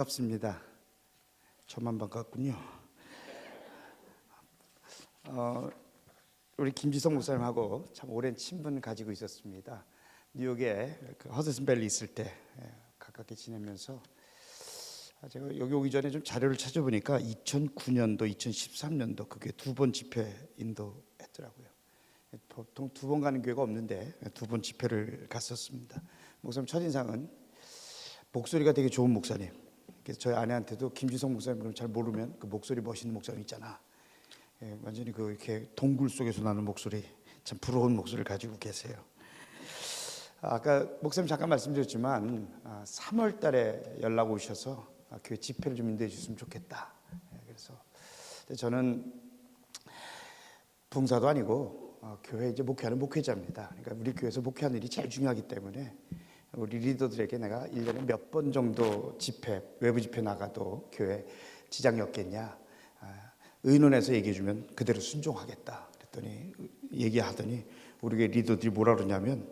반갑습니다. 저만 반갑군요. 우리 김지성 목사님하고 참 오랜 친분 가지고 있었습니다. 뉴욕에 허드슨밸리 있을 때 가깝게 지내면서 제가 여기 오기 전에 좀 자료를 찾아보니까 2009년도, 2013년도 그게 두 번 집회 인도했더라고요. 보통 두 번 가는 교회가 없는데 두 번 집회를 갔었습니다. 목사님 첫인상은 목소리가 되게 좋은 목사님. 그래서 저희 아내한테도 김지성 목사님 잘 모르면 그 목소리 멋있는 목사님 있잖아. 완전히 그 이렇게 동굴 속에서 나는 목소리, 참 부러운 목소리를 가지고 계세요. 아까 목사님 잠깐 말씀드렸지만 3월 달에 연락 오셔서 교회 집회를 좀 인도해 주셨으면 좋겠다. 그래서 저는 봉사도 아니고 교회 이제 목회하는 목회자입니다. 그러니까 우리 교회에서 목회하는 일이 제일 중요하기 때문에 우리 리더들에게 내가 1년에 몇 번 정도 집회, 외부 집회 나가도 교회 지장이 없겠냐, 의논해서 얘기해 주면 그대로 순종하겠다 그랬더니 얘기하더니 우리 교회 리더들이 뭐라 그러냐면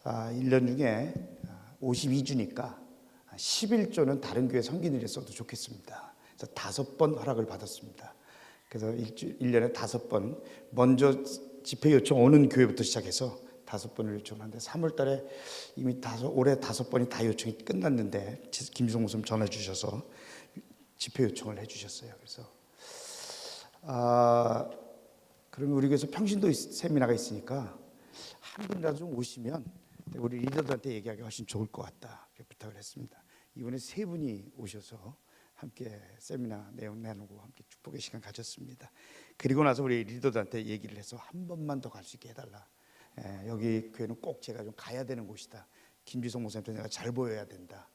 1년 중에 52주니까 11조는 다른 교회 섬기는 데 써도 좋겠습니다. 그래서 5번 허락을 받았습니다. 그래서 1년에 5번 먼저 집회 요청 오는 교회부터 시작해서 5번을 요청하는데 3월 달에 이미 올해 5번이 다 요청이 끝났는데 김지성 목사님 전화 주셔서 집회 요청을 해주셨어요. 그래서 그러면 우리 교회에서 평신도 세미나가 있으니까 한 분이라도 좀 오시면 우리 리더들한테 얘기하기 훨씬 좋을 것 같다 이렇게 부탁을 했습니다. 이번에 3분이 오셔서 함께 세미나 내용 나누고 함께 축복의 시간 가졌습니다. 그리고 나서 우리 리더들한테 얘기를 해서 한 번만 더 갈 수 있게 해달라. 여기 교회는 꼭 제가 좀 가야 되는 곳이다. 김지성 목사님한테 내가 잘 보여야 된다.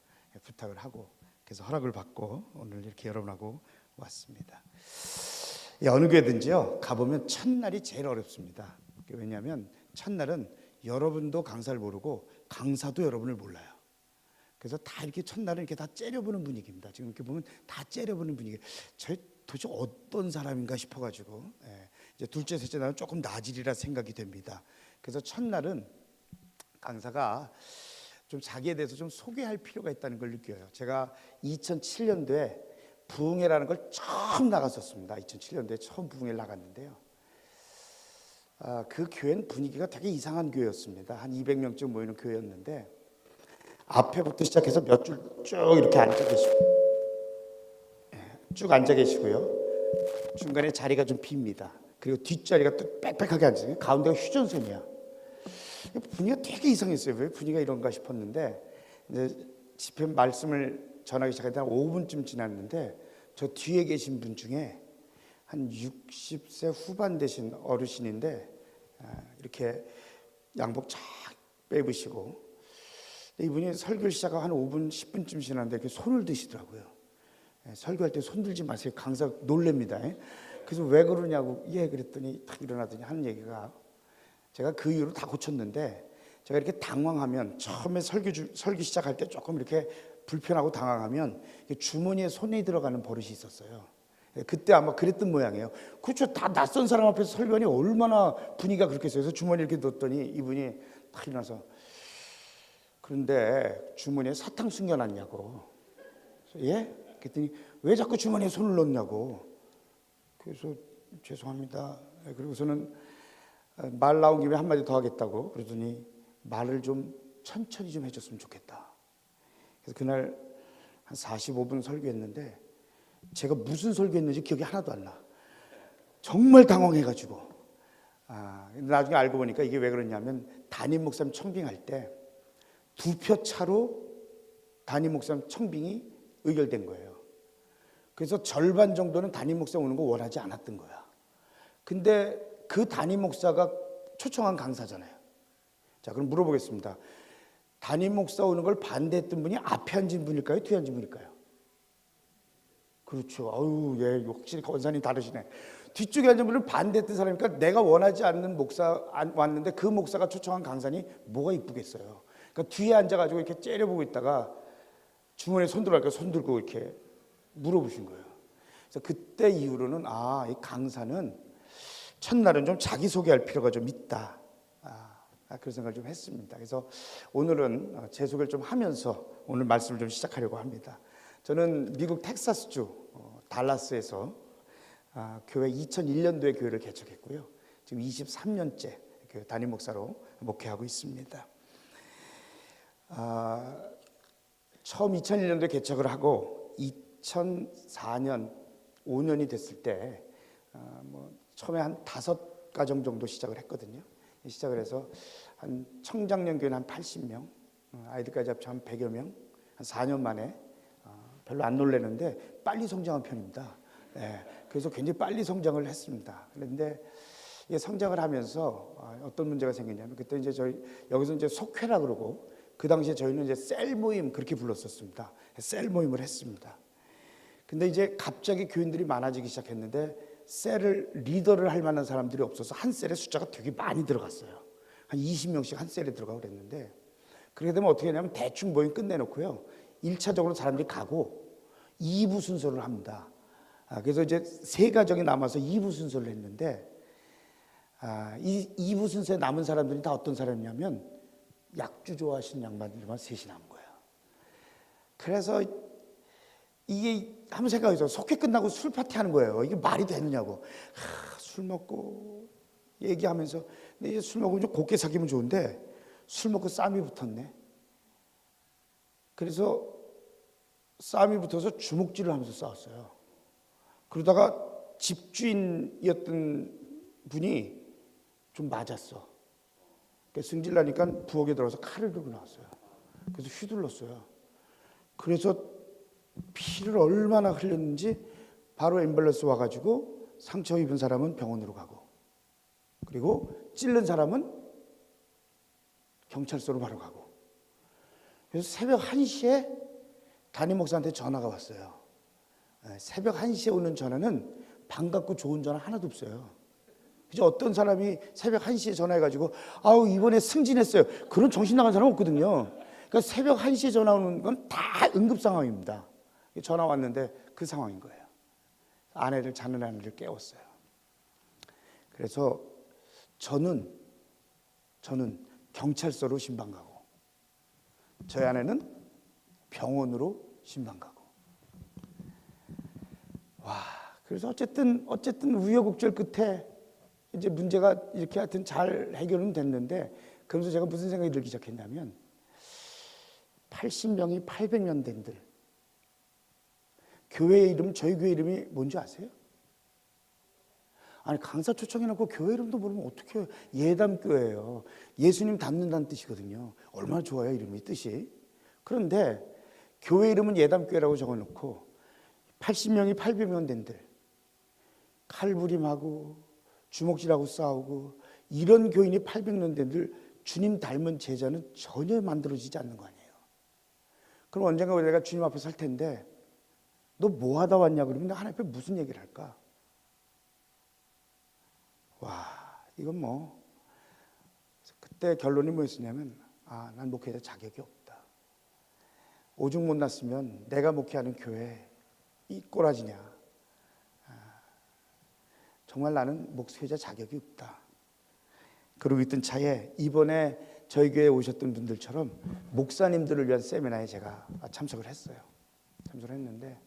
부탁을 하고 그래서 허락을 받고 오늘 이렇게 여러분하고 왔습니다. 어느 교회든지요 가보면 첫날이 제일 어렵습니다. 왜냐하면 첫날은 여러분도 강사를 모르고 강사도 여러분을 몰라요. 그래서 다 이렇게 첫날은 이렇게 다 째려보는 분위기입니다. 지금 이렇게 보면 다 째려보는 분위기. 저 도대체 어떤 사람인가 싶어가지고 이제 둘째, 셋째 날은 조금 나아지리라 생각이 됩니다. 그래서 첫날은 강사가 좀 자기에 대해서 좀 소개할 필요가 있다는 걸 느껴요. 제가 2007년도에 부흥회라는 걸 처음 나갔었습니다. 2007년도에 처음 부흥회를 나갔는데요. 그 교회는 분위기가 되게 이상한 교회였습니다. 한 200명쯤 모이는 교회였는데 앞에부터 시작해서 몇 줄 쭉 이렇게 앉아 계시고 쭉 앉아 계시고요. 중간에 자리가 좀 빕니다. 그리고 뒷자리가 또 빽빽하게 앉으세요. 가운데가 휴전선이야. 분위기가 되게 이상했어요. 왜 분위기가 이런가 싶었는데 이제 집회 말씀을 전하기 시작했다 5분쯤 지났는데 저 뒤에 계신 분 중에 한 60세 후반 되신 어르신인데 이렇게 양복 쫙 빼입으시고 이분이 설교를 시작하고 한 5분 10분쯤 지났는데 이렇게 손을 드시더라고요. 설교할 때 손 들지 마세요. 강사 놀랍니다. 그래서 왜 그러냐고 그랬더니 딱 일어나더니 하는 얘기가 제가 그 이후로 다 고쳤는데 제가 이렇게 당황하면 처음에 설교 시작할 때 조금 이렇게 불편하고 당황하면 주머니에 손이 들어가는 버릇이 있었어요. 그때 아마 그랬던 모양이에요. 그렇죠. 다 낯선 사람 앞에서 설교하니 얼마나 분위기가 그렇겠어요. 그래서 주머니 이렇게 넣었더니 이분이 딱 일어나서 그런데 주머니에 사탕 숨겨놨냐고. 예? 그랬더니 왜 자꾸 주머니에 손을 넣냐고. 그래서 죄송합니다. 그리고서는 말 나온 김에 한마디 더 하겠다고 그러더니 말을 좀 천천히 좀 해줬으면 좋겠다. 그래서 그날 한 45분 설교했는데 제가 무슨 설교했는지 기억이 하나도 안 나. 정말 당황해가지고 나중에 알고 보니까 이게 왜 그러냐면 담임 목사님 청빙할 때 2표 차로 담임 목사님 청빙이 의결된 거예요. 그래서 절반 정도는 담임 목사 오는 거 원하지 않았던 거야. 근데 그 담임 목사가 초청한 강사잖아요. 자, 그럼 물어보겠습니다. 담임 목사 오는 걸 반대했던 분이 앞에 앉은 분일까요? 뒤에 앉은 분일까요? 그렇죠. 확실히 권사님 다르시네. 뒤쪽에 앉은 분을 반대했던 사람이니까 내가 원하지 않는 목사 왔는데 그 목사가 초청한 강사니 뭐가 이쁘겠어요. 그러니까 뒤에 앉아가지고 이렇게 째려보고 있다가 주머니에 손 들어갈까 손 들고 이렇게 물어보신 거예요. 그래서 그때 이후로는 이 강사는 첫날은 좀 자기소개할 필요가 좀 있다. 그런 생각을 좀 했습니다. 그래서 오늘은 제 소개를 좀 하면서 오늘 말씀을 좀 시작하려고 합니다. 저는 미국 텍사스주 달라스에서 교회 2001년도에 교회를 개척했고요. 지금 23년째 담임 목사로 목회하고 있습니다. 처음 2001년도에 개척을 하고 2004년 5년이 됐을 때 처음에 한 5가정 정도 시작을 했거든요. 시작을 해서 한 청장년 교회는 한 80명, 아이들까지 합쳐 한 100여 명, 한 4년 만에 별로 안 놀라는데 빨리 성장한 편입니다. 네, 그래서 굉장히 빨리 성장을 했습니다. 그런데 이게 성장을 하면서 어떤 문제가 생겼냐면 그때 이제 저희 여기서 이제 속회라 그러고 그 당시에 저희는 이제 셀 모임 그렇게 불렀었습니다. 셀 모임을 했습니다. 근데 이제 갑자기 교인들이 많아지기 시작했는데 셀을 리더를 할 만한 사람들이 없어서 한 셀에 숫자가 되게 많이 들어갔어요. 한 20명씩 한 셀에 들어가고 그랬는데 그렇게 되면 어떻게 하냐면 대충 모임 끝내놓고요. 1차적으로 사람들이 가고 2부 순서를 합니다. 그래서 이제 3가정이 남아서 2부 순서를 했는데 이 2부 순서에 남은 사람들이 다 어떤 사람이냐면 약주 좋아하시는 양반들만 셋이 남은 거예요. 그래서 이게 한번 생각해서 속회 끝나고 술 파티 하는 거예요. 이게 말이 되느냐고. 술 먹고 얘기하면서 근데 이제 술 먹으면 좀 곱게 사귀면 좋은데 술 먹고 싸움이 붙었네. 그래서 싸움이 붙어서 주먹질을 하면서 싸웠어요. 그러다가 집주인이었던 분이 좀 맞았어. 승질 나니까 부엌에 들어가서 칼을 들고 나왔어요. 그래서 휘둘렀어요. 그래서 피를 얼마나 흘렸는지 바로 앰뷸런스 와가지고 상처 입은 사람은 병원으로 가고 그리고 찔른 사람은 경찰서로 바로 가고 그래서 새벽 1시에 담임 목사한테 전화가 왔어요. 새벽 1시에 오는 전화는 반갑고 좋은 전화 하나도 없어요. 그죠? 어떤 사람이 새벽 1시에 전화해가지고 아우 이번에 승진했어요. 그런 정신 나간 사람 없거든요. 그러니까 새벽 1시에 전화 오는 건 다 응급 상황입니다. 전화 왔는데 그 상황인 거예요. 아내를 자는 아내를 깨웠어요. 그래서 저는 경찰서로 신방 가고 저희 아내는 병원으로 신방 가고 그래서 어쨌든 우여곡절 끝에 이제 문제가 이렇게 하여튼 잘 해결은 됐는데 그러면서 제가 무슨 생각이 들기 시작했냐면 80명이 800명 된들 교회 이름 저희 교회 이름이 뭔지 아세요? 아니 강사 초청해놓고 교회 이름도 모르면 어떻게 예담교회예요. 예수님 닮는다는 뜻이거든요. 얼마나 좋아요 이름이 뜻이. 그런데 교회 이름은 예담교회라고 적어놓고 80명이 800명 된들 칼부림하고 주먹질하고 싸우고 이런 교인이 800명 된들 주님 닮은 제자는 전혀 만들어지지 않는 거 아니에요. 그럼 언젠가 내가 주님 앞에 설 텐데 너 뭐 하다 왔냐 그러면 나 하나님 앞에 무슨 얘기를 할까? 이건 그때 결론이 뭐였냐면 난 목회자 자격이 없다. 오죽 못났으면 내가 목회하는 교회 이 꼬라지냐. 정말 나는 목회자 자격이 없다. 그러고 있던 차에 이번에 저희 교회에 오셨던 분들처럼 목사님들을 위한 세미나에 제가 참석을 했어요. 참석을 했는데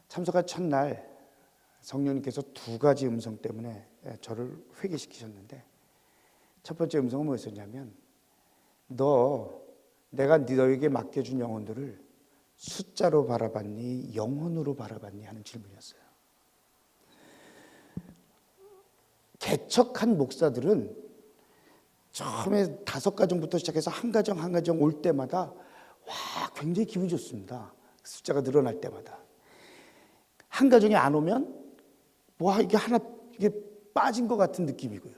참석한 첫날 성령님께서 2가지 음성 때문에 저를 회개시키셨는데 첫 번째 음성은 뭐였었냐면 내가 너에게 맡겨준 영혼들을 숫자로 바라봤니 영혼으로 바라봤니 하는 질문이었어요. 개척한 목사들은 처음에 5가정부터 시작해서 한 가정 올 때마다 굉장히 기분이 좋습니다. 숫자가 늘어날 때마다. 한 가정이 안 오면 이게 빠진 것 같은 느낌이고요.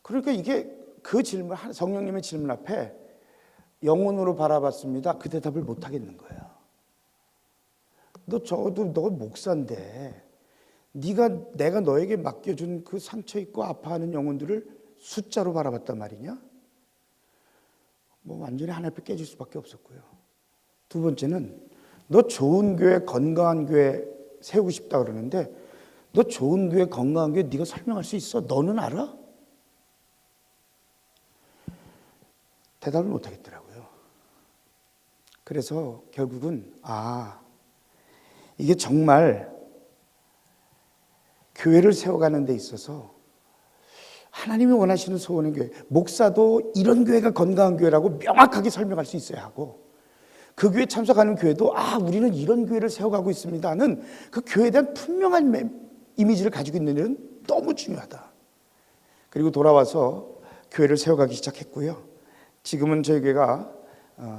그러니까 이게 그 질문, 성령님의 질문 앞에 영혼으로 바라봤습니다. 그 대답을 못 하겠는 거예요. 너 목사인데 내가 너에게 맡겨준 그 상처 있고 아파하는 영혼들을 숫자로 바라봤단 말이냐? 완전히 하나 앞에 깨질 수밖에 없었고요. 2번째는 너 좋은 교회, 건강한 교회 세우고 싶다 그러는데 너 좋은 교회, 건강한 교회 네가 설명할 수 있어? 너는 알아? 대답을 못 하겠더라고요. 그래서 결국은 이게 정말 교회를 세워가는 데 있어서 하나님이 원하시는 소원의 교회, 목사도 이런 교회가 건강한 교회라고 명확하게 설명할 수 있어야 하고, 그 교회 참석하는 교회도 우리는 이런 교회를 세워가고 있습니다는 그 교회에 대한 분명한 이미지를 가지고 있는 일은 너무 중요하다. 그리고 돌아와서 교회를 세워가기 시작했고요. 지금은 저희 교회가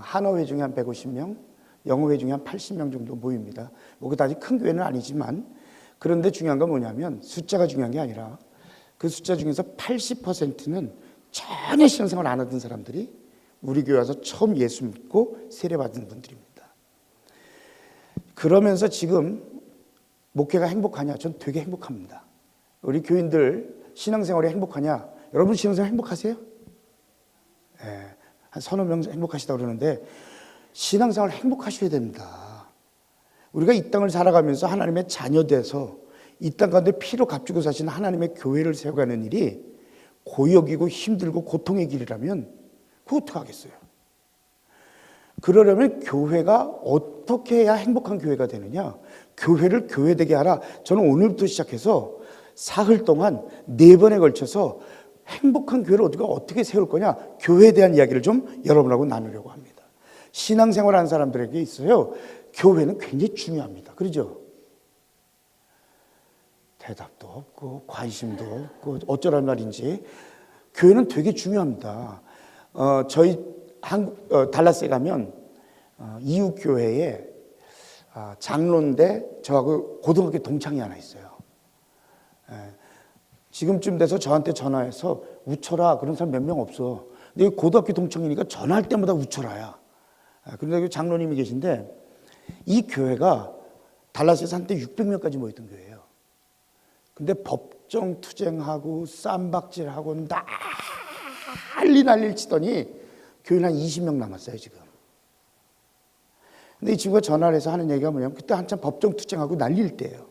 한어회 중에 한 150명, 영어회 중에 한 80명 정도 모입니다. 그다지 큰 교회는 아니지만, 그런데 중요한 건 뭐냐면 숫자가 중요한 게 아니라 그 숫자 중에서 80%는 전혀 신앙생활 안 하던 사람들이 우리 교회 와서 처음 예수 믿고 세례받은 분들입니다. 그러면서 지금 목회가 행복하냐? 전 되게 행복합니다. 우리 교인들 신앙생활이 행복하냐? 여러분 신앙생활 행복하세요? 한 서너 명 행복하시다고 그러는데 신앙생활 행복하셔야 됩니다. 우리가 이 땅을 살아가면서 하나님의 자녀 돼서 이 땅 가운데 피로 값주고 사시는 하나님의 교회를 세워가는 일이 고역이고 힘들고 고통의 길이라면 그거 어떡하겠어요? 그러려면 교회가 어떻게 해야 행복한 교회가 되느냐? 교회를 교회되게 하라. 저는 오늘부터 시작해서 사흘 동안 4번에 걸쳐서 행복한 교회를 어떻게 세울 거냐? 교회에 대한 이야기를 좀 여러분하고 나누려고 합니다. 신앙생활 하는 사람들에게 있어요. 교회는 굉장히 중요합니다. 그러죠? 대답도 없고 관심도 없고 어쩌란 말인지. 교회는 되게 중요합니다. 저희 달라스에 가면 이웃 교회에 장로인데 저하고 고등학교 동창이 하나 있어요. 지금쯤 돼서 저한테 전화해서 웃쳐라. 그런 사람 몇 명 없어. 근데 고등학교 동창이니까 전화할 때마다 웃쳐라야. 그런데 장로님이 계신데 이 교회가 달라스에서 한때 600명까지 모였던 교회예요. 근데 법정 투쟁하고 쌈박질하고 난리를 치더니 교회는 한 20명 남았어요 지금. 근데 이 친구가 전화를 해서 하는 얘기가 뭐냐면 그때 한참 법정 투쟁하고 난리일 때예요.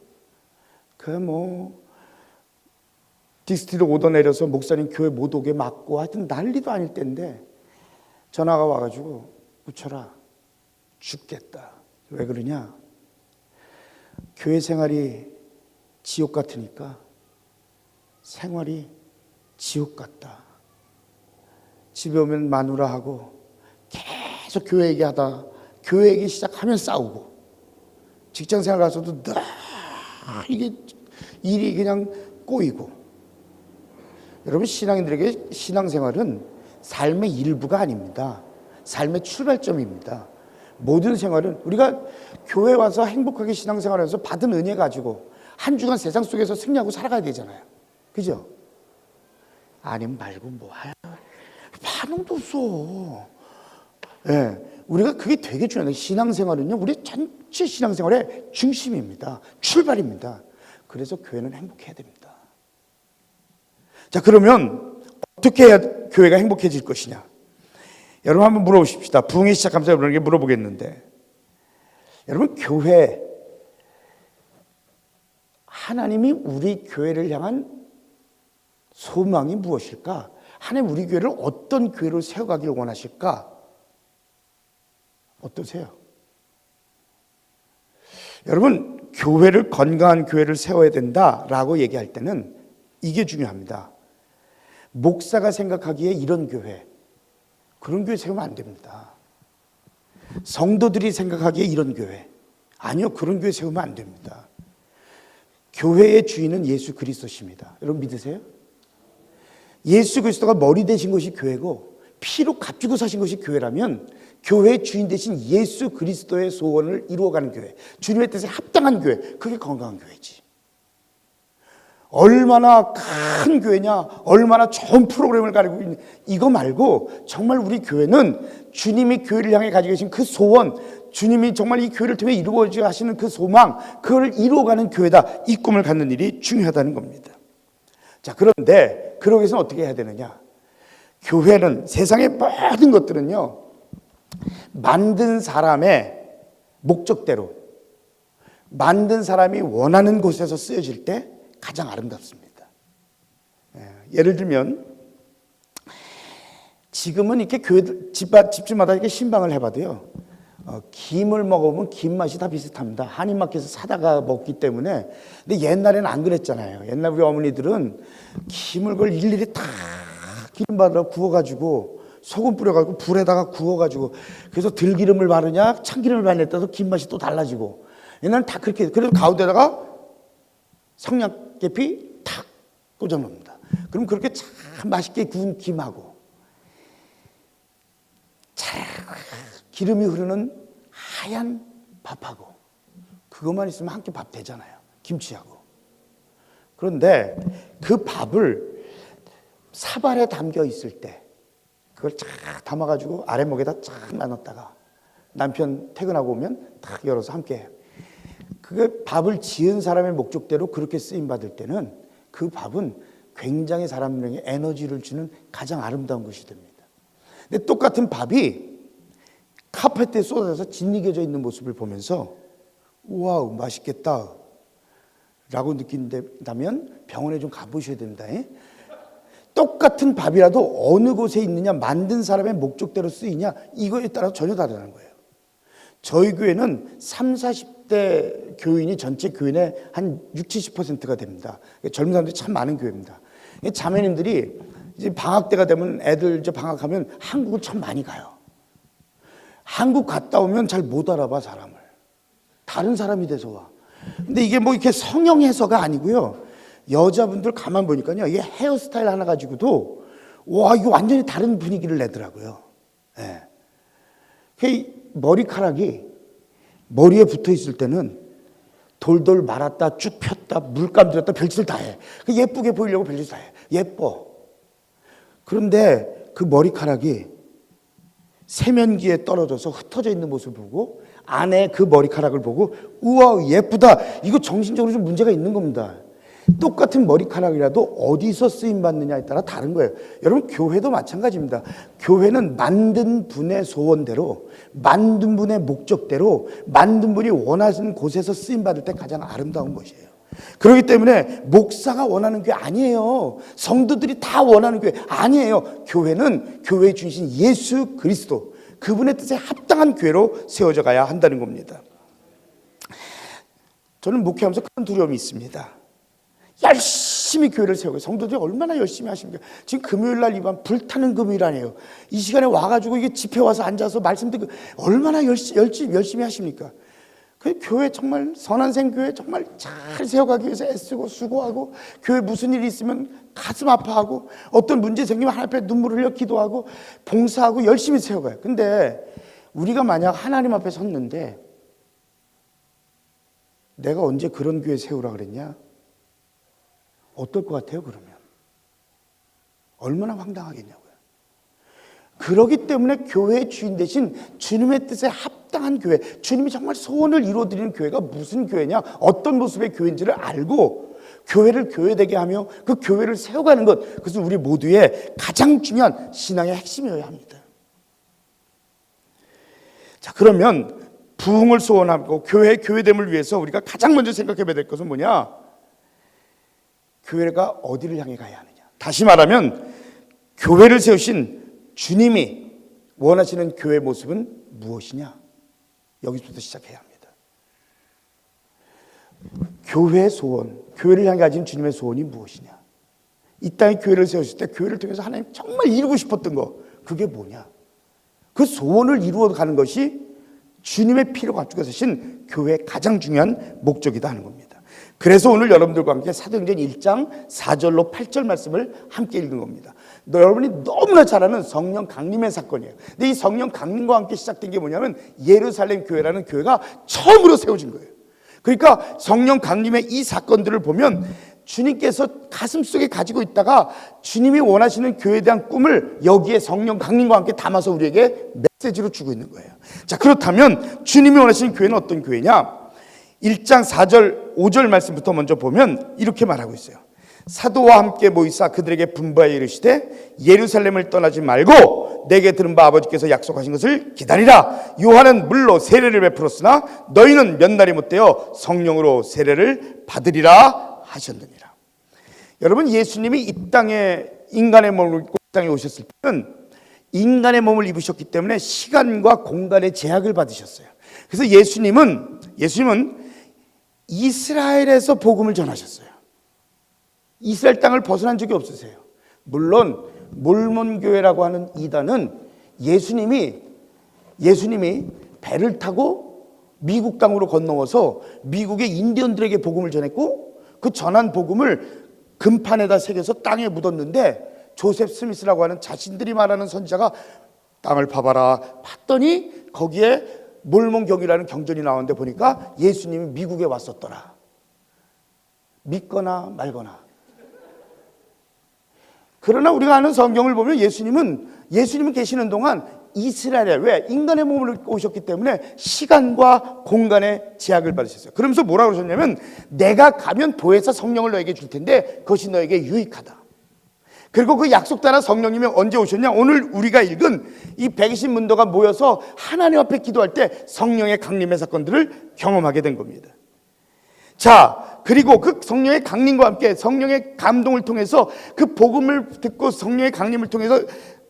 디스트리트 오더 내려서 목사님 교회 못 오게 막고 하여튼 난리도 아닐 때인데 전화가 와가지고 웃쳐라. 죽겠다. 왜 그러냐? 교회 생활이 지옥 같으니까 생활이 지옥 같다. 집에 오면 마누라하고 계속 교회 얘기하다 교회 얘기 시작하면 싸우고, 직장 생활 가서도 이게 일이 그냥 꼬이고. 여러분 신앙인들에게 신앙생활은 삶의 일부가 아닙니다. 삶의 출발점입니다. 모든 생활은 우리가 교회 와서 행복하게 신앙생활하면서 받은 은혜 가지고 한 주간 세상 속에서 승리하고 살아가야 되잖아요. 그죠? 아니면 말고 반응도 없어. 우리가 그게 되게 중요해요. 신앙생활은요, 우리 전체 신앙생활의 중심입니다. 출발입니다. 그래서 교회는 행복해야 됩니다. 자, 그러면 어떻게 해야 교회가 행복해질 것이냐? 여러분 한번 물어보십시다. 부흥이 시작하면서 여러분에게 물어보겠는데, 여러분 교회, 하나님이 우리 교회를 향한 소망이 무엇일까? 하나님 우리 교회를 어떤 교회로 세워가기를 원하실까? 어떠세요? 여러분 교회를 건강한 교회를 세워야 된다라고 얘기할 때는 이게 중요합니다. 목사가 생각하기에 이런 교회, 그런 교회 세우면 안 됩니다. 성도들이 생각하기에 이런 교회, 아니요, 그런 교회 세우면 안 됩니다. 교회의 주인은 예수 그리스도십니다. 여러분 믿으세요? 예수 그리스도가 머리 되신 것이 교회고 피로 값주고 사신 것이 교회라면 교회의 주인 되신 예수 그리스도의 소원을 이루어가는 교회, 주님의 뜻에 합당한 교회, 그게 건강한 교회지. 얼마나 큰 교회냐, 얼마나 좋은 프로그램을 가지고 있는 이거 말고 정말 우리 교회는 주님이 교회를 향해 가지고 계신 그 소원, 주님이 정말 이 교회를 통해 이루어져 하시는 그 소망, 그걸 이루어가는 교회다. 이 꿈을 갖는 일이 중요하다는 겁니다. 자, 그런데 그러기 위해서는 어떻게 해야 되느냐? 교회는, 세상의 모든 것들은요, 만든 사람의 목적대로, 만든 사람이 원하는 곳에서 쓰여질 때 가장 아름답습니다. 예를 들면 지금은 이렇게 교회 집집마다 이렇게 신방을 해봐도요, 김을 먹어보면 김 맛이 다 비슷합니다. 한인마켓에서 사다가 먹기 때문에. 근데 옛날에는 안 그랬잖아요. 옛날 우리 어머니들은 김을 그걸 일일이 다 기름바다로 구워가지고 소금 뿌려가지고 불에다가 구워가지고 그래서 들기름을 바르냐 참기름을 바르냐에 따라서 김 맛이 또 달라지고. 옛날엔 다 그렇게. 그래서 가운데다가 성냥개피 탁 꽂아 놓습니다. 그럼 그렇게 참 맛있게 구운 김하고 잘 기름이 흐르는 하얀 밥하고 그것만 있으면 한 끼 밥 되잖아요. 김치하고. 그런데 그 밥을 사발에 담겨 있을 때 그걸 쫙 담아가지고 아랫목에다 쫙 나눴다가 남편 퇴근하고 오면 탁 열어서 함께 해요. 그 밥을 지은 사람의 목적대로 그렇게 쓰임받을 때는 그 밥은 굉장히 사람에게 에너지를 주는 가장 아름다운 것이 됩니다. 근데 똑같은 밥이 카페트에 쏟아져서 짓이겨져 있는 모습을 보면서 우와 맛있겠다 라고 느낀다면 병원에 좀 가보셔야 됩니다. 똑같은 밥이라도 어느 곳에 있느냐 만든 사람의 목적대로 쓰이냐 이거에 따라 전혀 다르다는 거예요. 저희 교회는 30, 40대 교인이 전체 교인의 한 60, 70%가 됩니다. 젊은 사람들이 참 많은 교회입니다. 자매님들이 이제 방학 때가 되면 애들 이제 방학하면 한국을 참 많이 가요. 한국 갔다 오면 잘 못 알아봐 사람을. 다른 사람이 돼서 와. 근데 이게 뭐 이렇게 성형해서가 아니고요. 여자분들 가만 보니까요. 이게 헤어스타일 하나 가지고도 와 이거 완전히 다른 분위기를 내더라고요. 예. 그 머리카락이 머리에 붙어 있을 때는 돌돌 말았다 쭉 폈다 물감 들였다 별짓을 다 해. 예쁘게 보이려고 별짓을 다 해. 예뻐. 그런데 그 머리카락이 세면기에 떨어져서 흩어져 있는 모습을 보고 안에 그 머리카락을 보고 우와 예쁘다. 이거 정신적으로 좀 문제가 있는 겁니다. 똑같은 머리카락이라도 어디서 쓰임받느냐에 따라 다른 거예요. 여러분 교회도 마찬가지입니다. 교회는 만든 분의 소원대로 만든 분의 목적대로 만든 분이 원하시는 곳에서 쓰임받을 때 가장 아름다운 것이에요. 그렇기 때문에 목사가 원하는 교회 아니에요. 성도들이 다 원하는 교회 아니에요. 교회는 교회의 중심 예수 그리스도 그분의 뜻에 합당한 교회로 세워져 가야 한다는 겁니다. 저는 목회하면서 큰 두려움이 있습니다. 열심히 교회를 세우고 성도들이 얼마나 열심히 하십니까? 지금 금요일 날 이번 불타는 금요일 아니에요. 이 시간에 와가지고 이게 집회 와서 앉아서 말씀 듣고 얼마나 열심히 하십니까? 그 교회 정말 선한생 교회 정말 잘 세워가기 위해서 애쓰고 수고하고 교회 무슨 일이 있으면 가슴 아파하고 어떤 문제 생기면 하나님 앞에 눈물 흘려 기도하고 봉사하고 열심히 세워가요. 근데 우리가 만약 하나님 앞에 섰는데 내가 언제 그런 교회 세우라 그랬냐? 어떨 것 같아요, 그러면? 얼마나 황당하겠냐고요. 그렇기 때문에 교회의 주인 대신 주님의 뜻에 합당한 교회, 주님이 정말 소원을 이루어드리는 교회가 무슨 교회냐, 어떤 모습의 교회인지를 알고 교회를 교회되게 하며 그 교회를 세워가는 것, 그것은 우리 모두의 가장 중요한 신앙의 핵심이어야 합니다. 자, 그러면 부흥을 소원하고 교회의 교회됨을 위해서 우리가 가장 먼저 생각해야 될 것은 뭐냐? 교회가 어디를 향해 가야 하느냐. 다시 말하면 교회를 세우신 주님이 원하시는 교회의 모습은 무엇이냐. 여기서부터 시작해야 합니다. 교회의 소원, 교회를 향해 가진 주님의 소원이 무엇이냐. 이 땅에 교회를 세우실 때 교회를 통해서 하나님 정말 이루고 싶었던 거, 그게 뭐냐. 그 소원을 이루어가는 것이 주님의 피로 갖추고 사신 교회의 가장 중요한 목적이다 하는 겁니다. 그래서 오늘 여러분들과 함께 사도행전 1장 4절로 8절 말씀을 함께 읽은 겁니다. 여러분이 너무나 잘 아는 성령 강림의 사건이에요. 근데 이 성령 강림과 함께 시작된 게 뭐냐면 예루살렘 교회라는 교회가 처음으로 세워진 거예요. 그러니까 성령 강림의 이 사건들을 보면 주님께서 가슴속에 가지고 있다가 주님이 원하시는 교회에 대한 꿈을 여기에 성령 강림과 함께 담아서 우리에게 메시지로 주고 있는 거예요. 자, 그렇다면 주님이 원하시는 교회는 어떤 교회냐? 1장 4절 5절 말씀부터 먼저 보면 이렇게 말하고 있어요. 사도와 함께 모이사 그들에게 분부하여 이르시되 예루살렘을 떠나지 말고 내게 들은 바 아버지께서 약속하신 것을 기다리라. 요한은 물로 세례를 베풀었으나 너희는 몇 날이 못되어 성령으로 세례를 받으리라 하셨느니라. 여러분, 예수님이 이 땅에 인간의 몸을 입고 이 땅에 오셨을 때는 인간의 몸을 입으셨기 때문에 시간과 공간의 제약을 받으셨어요. 그래서 예수님은 이스라엘에서 복음을 전하셨어요. 이스라엘 땅을 벗어난 적이 없으세요. 물론 몰몬교회라고 하는 이단은 예수님이 배를 타고 미국 땅으로 건너와서 미국의 인디언들에게 복음을 전했고 그 전한 복음을 금판에다 새겨서 땅에 묻었는데 조셉 스미스라고 하는 자신들이 말하는 선지자가 땅을 파봐라 봤더니 거기에 몰몬경이라는 경전이 나오는데 보니까 예수님이 미국에 왔었더라. 믿거나 말거나. 그러나 우리가 아는 성경을 보면 예수님은 계시는 동안 이스라엘에 왜? 인간의 몸을 입고 오셨기 때문에 시간과 공간의 제약을 받으셨어요. 그러면서 뭐라고 그러셨냐면 내가 가면 보혜사 성령을 너에게 줄 텐데 그것이 너에게 유익하다. 그리고 그 약속 따라 성령님이 언제 오셨냐? 오늘 우리가 읽은 이 120문도가 모여서 하나님 앞에 기도할 때 성령의 강림의 사건들을 경험하게 된 겁니다. 자, 그리고 그 성령의 강림과 함께 성령의 감동을 통해서 그 복음을 듣고 성령의 강림을 통해서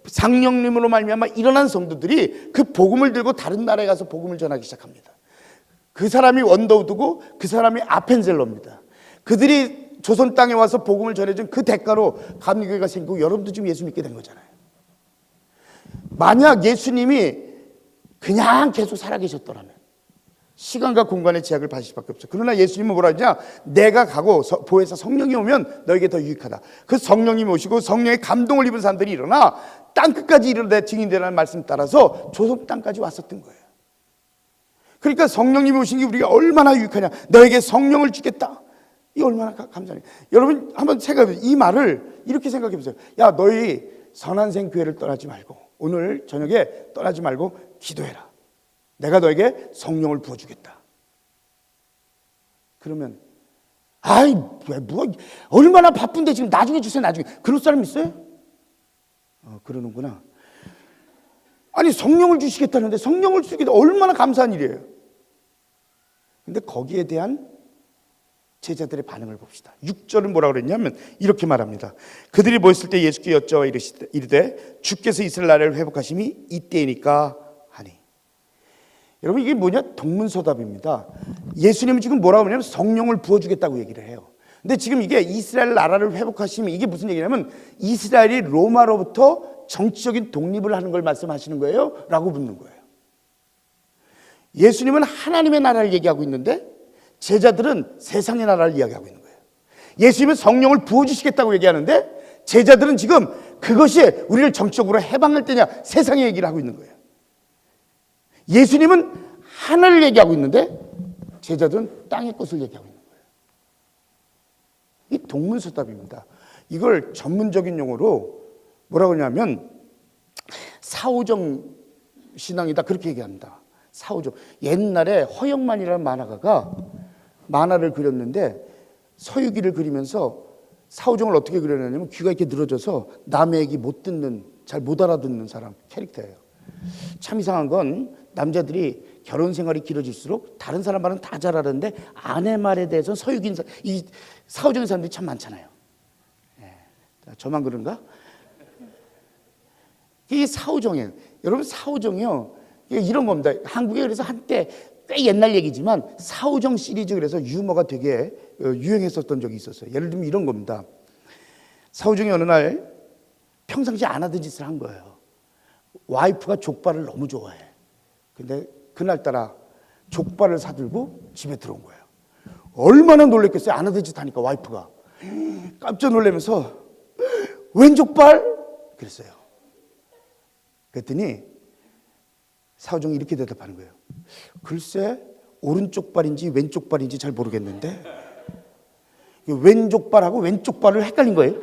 성령님으로 말미암아 일어난 성도들이 그 복음을 들고 다른 나라에 가서 복음을 전하기 시작합니다. 그 사람이 원더우드고 그 사람이 아펜젤러입니다. 그들이 조선 땅에 와서 복음을 전해준 그 대가로 감리교회가 생기고 여러분도 지금 예수 믿게 된 거잖아요. 만약 예수님이 그냥 계속 살아계셨더라면 시간과 공간의 제약을 받을 수밖에 없어요. 그러나 예수님은 뭐라 하냐? 내가 가고 보혜사 성령이 오면 너에게 더 유익하다. 그 성령님이 오시고 성령의 감동을 입은 사람들이 일어나 땅끝까지 이르되 증인되라는 말씀 따라서 조선 땅까지 왔었던 거예요. 그러니까 성령님이 오신 게 우리가 얼마나 유익하냐. 너에게 성령을 주겠다. 이 얼마나 감사해요. 여러분 한번 생각해보세요. 이 말을 이렇게 생각해 보세요. 야, 너희 선한생 교회를 떠나지 말고 오늘 저녁에 떠나지 말고 기도해라. 내가 너에게 성령을 부어주겠다. 그러면 아이 뭐 얼마나 바쁜데 지금 나중에 주세요. 나중에. 그럴 사람 있어요? 그러는구나. 아니 성령을 주시겠다는데 성령을 주시겠다. 얼마나 감사한 일이에요. 근데 거기에 대한 제자들의 반응을 봅시다. 6절은 뭐라고 그랬냐면 이렇게 말합니다. 그들이 모였을 때 예수께 여쭤와 이르되 주께서 이스라엘 나라를 회복하심이 이때이니까 하니. 여러분 이게 뭐냐? 동문서답입니다. 예수님은 지금 뭐라고 하냐면 성령을 부어주겠다고 얘기를 해요. 근데 지금 이게 이스라엘 나라를 회복하심이 이게 무슨 얘기냐면 이스라엘이 로마로부터 정치적인 독립을 하는 걸 말씀하시는 거예요? 라고 묻는 거예요. 예수님은 하나님의 나라를 얘기하고 있는데 제자들은 세상의 나라를 이야기하고 있는 거예요. 예수님은 성령을 부어주시겠다고 얘기하는데 제자들은 지금 그것이 우리를 정치적으로 해방할 때냐 세상의 얘기를 하고 있는 거예요. 예수님은 하늘을 얘기하고 있는데 제자들은 땅의 것을 얘기하고 있는 거예요. 이 동문서답입니다. 이걸 전문적인 용어로 뭐라고 하냐면 사오정 신앙이다 그렇게 얘기합니다. 사오정. 옛날에 허영만이라는 만화가가 만화를 그렸는데 서유기를 그리면서 사오정을 어떻게 그려내냐면 귀가 이렇게 늘어져서 남의 얘기 못 듣는 잘 못 알아듣는 사람 캐릭터예요. 참 이상한 건 남자들이 결혼 생활이 길어질수록 다른 사람 말은 다 잘 알았는데 아내 말에 대해서 서유기인 이 사오정인 사람들이 참 많잖아요. 저만 그런가? 이게 사오정이에요. 여러분 사오정이요. 이런 겁니다. 한국에 그래서 한때 꽤 옛날 얘기지만 사오정 시리즈 그래서 유머가 되게 유행했었던 적이 있었어요. 예를 들면 이런 겁니다. 사오정이 어느 날 평상시 안 하던 짓을 한 거예요. 와이프가 족발을 너무 좋아해. 근데 그날따라 족발을 사들고 집에 들어온 거예요. 얼마나 놀랬겠어요. 안 하던 짓 하니까 와이프가 깜짝 놀라면서 웬 족발? 그랬어요. 그랬더니 사오정이 이렇게 대답하는 거예요. 글쎄 오른쪽 발인지 왼쪽 발인지 잘 모르겠는데 왼쪽 발하고 왼쪽 발을 헷갈린 거예요.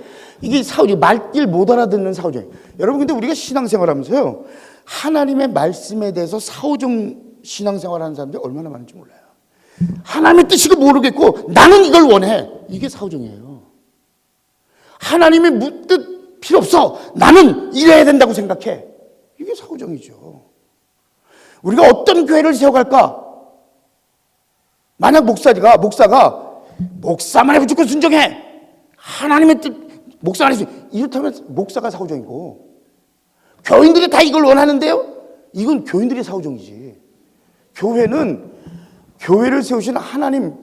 이게 사오정 말귀를 못 알아듣는 사오정. 여러분 근데 우리가 신앙생활하면서요 하나님의 말씀에 대해서 사오정 신앙생활하는 사람들이 얼마나 많은지 몰라요. 하나님의 뜻이고 모르겠고 나는 이걸 원해. 이게 사오정이에요. 하나님의 뜻 필요 없어. 나는 이래야 된다고 생각해. 이게 사오정이죠. 우리가 어떤 교회를 세워갈까? 만약 목사가 목사만 해도 무조건 순종해. 하나님의 뜻 목사 안 해서 이렇다면 목사가 사오정이고 교인들이 다 이걸 원하는데요? 이건 교인들의 사후정이지. 교회를 세우신 하나님,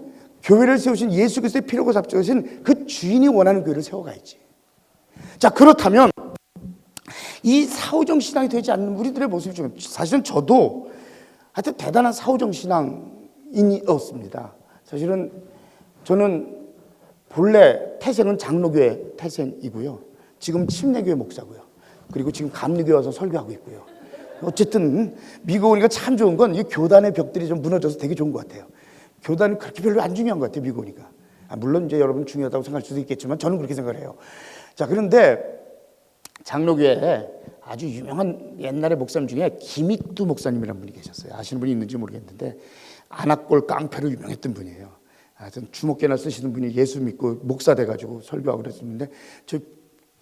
교회를 세우신 예수 그리스도의 피로 잡으신 그 주인이 원하는 교회를 세워가야지. 자, 그렇다면 이 사후정 신앙이 되지 않는 우리들의 모습이 좀, 사실은 저도 하여튼 대단한 사후정 신앙인이었습니다. 사실은 저는 본래 태생은 장로교회 태생이고요. 지금 침례교회 목사고요. 그리고 지금 감리교회 와서 설교하고 있고요. 어쨌든 미국 오니까 참 좋은 건 이 교단의 벽들이 좀 무너져서 되게 좋은 것 같아요. 교단은 그렇게 별로 안 중요한 것 같아요, 미국 오니까. 물론 이제 여러분 중요하다고 생각할 수도 있겠지만 저는 그렇게 생각을 해요. 자, 그런데 장로교회에 아주 유명한 옛날의 목사님 중에 김익두 목사님이라는 분이 계셨어요. 아시는 분이 있는지 모르겠는데 안악골 깡패로 유명했던 분이에요. 하여튼 주목계나 쓰시는 분이 예수 믿고 목사 돼가지고 설교하고 그랬었는데 저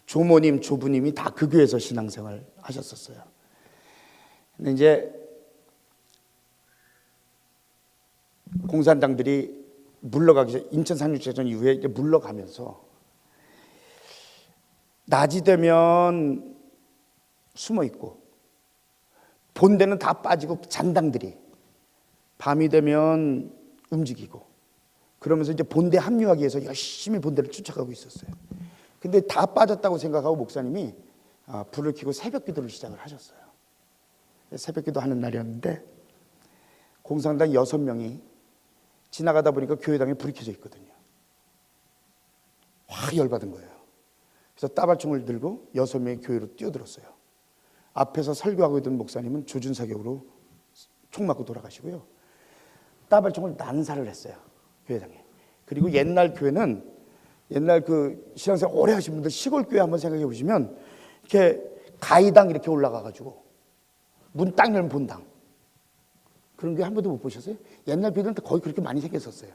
조모님, 조부님이 다 그 교회에서 신앙생활 하셨었어요. 근데 이제 공산당들이 물러가기 전, 인천 상륙작전 이후에 이제 물러가면서 낮이 되면 숨어 있고 본대는 다 빠지고 잔당들이 밤이 되면 움직이고 그러면서 이제 본대 합류하기 위해서 열심히 본대를 쫓아가고 있었어요. 근데 다 빠졌다고 생각하고 목사님이 불을 켜고 새벽 기도를 시작을 하셨어요. 새벽 기도 하는 날이었는데 공산당 6명이 지나가다 보니까 교회당에 불이 켜져 있거든요. 확 열받은 거예요. 그래서 따발총을 들고 6명이 교회로 뛰어들었어요. 앞에서 설교하고 있던 목사님은 조준사격으로 총 맞고 돌아가시고요. 따발총을 난사를 했어요, 교회당에. 그리고 옛날 교회는, 옛날 그 신앙생활 오래 하신 분들 시골 교회 한번 생각해 보시면 이렇게 가이당 이렇게 올라가가지고 문 딱 열면 본당, 그런 교회 한 번도 못 보셨어요? 옛날 교회들은 거의 그렇게 많이 생겼었어요.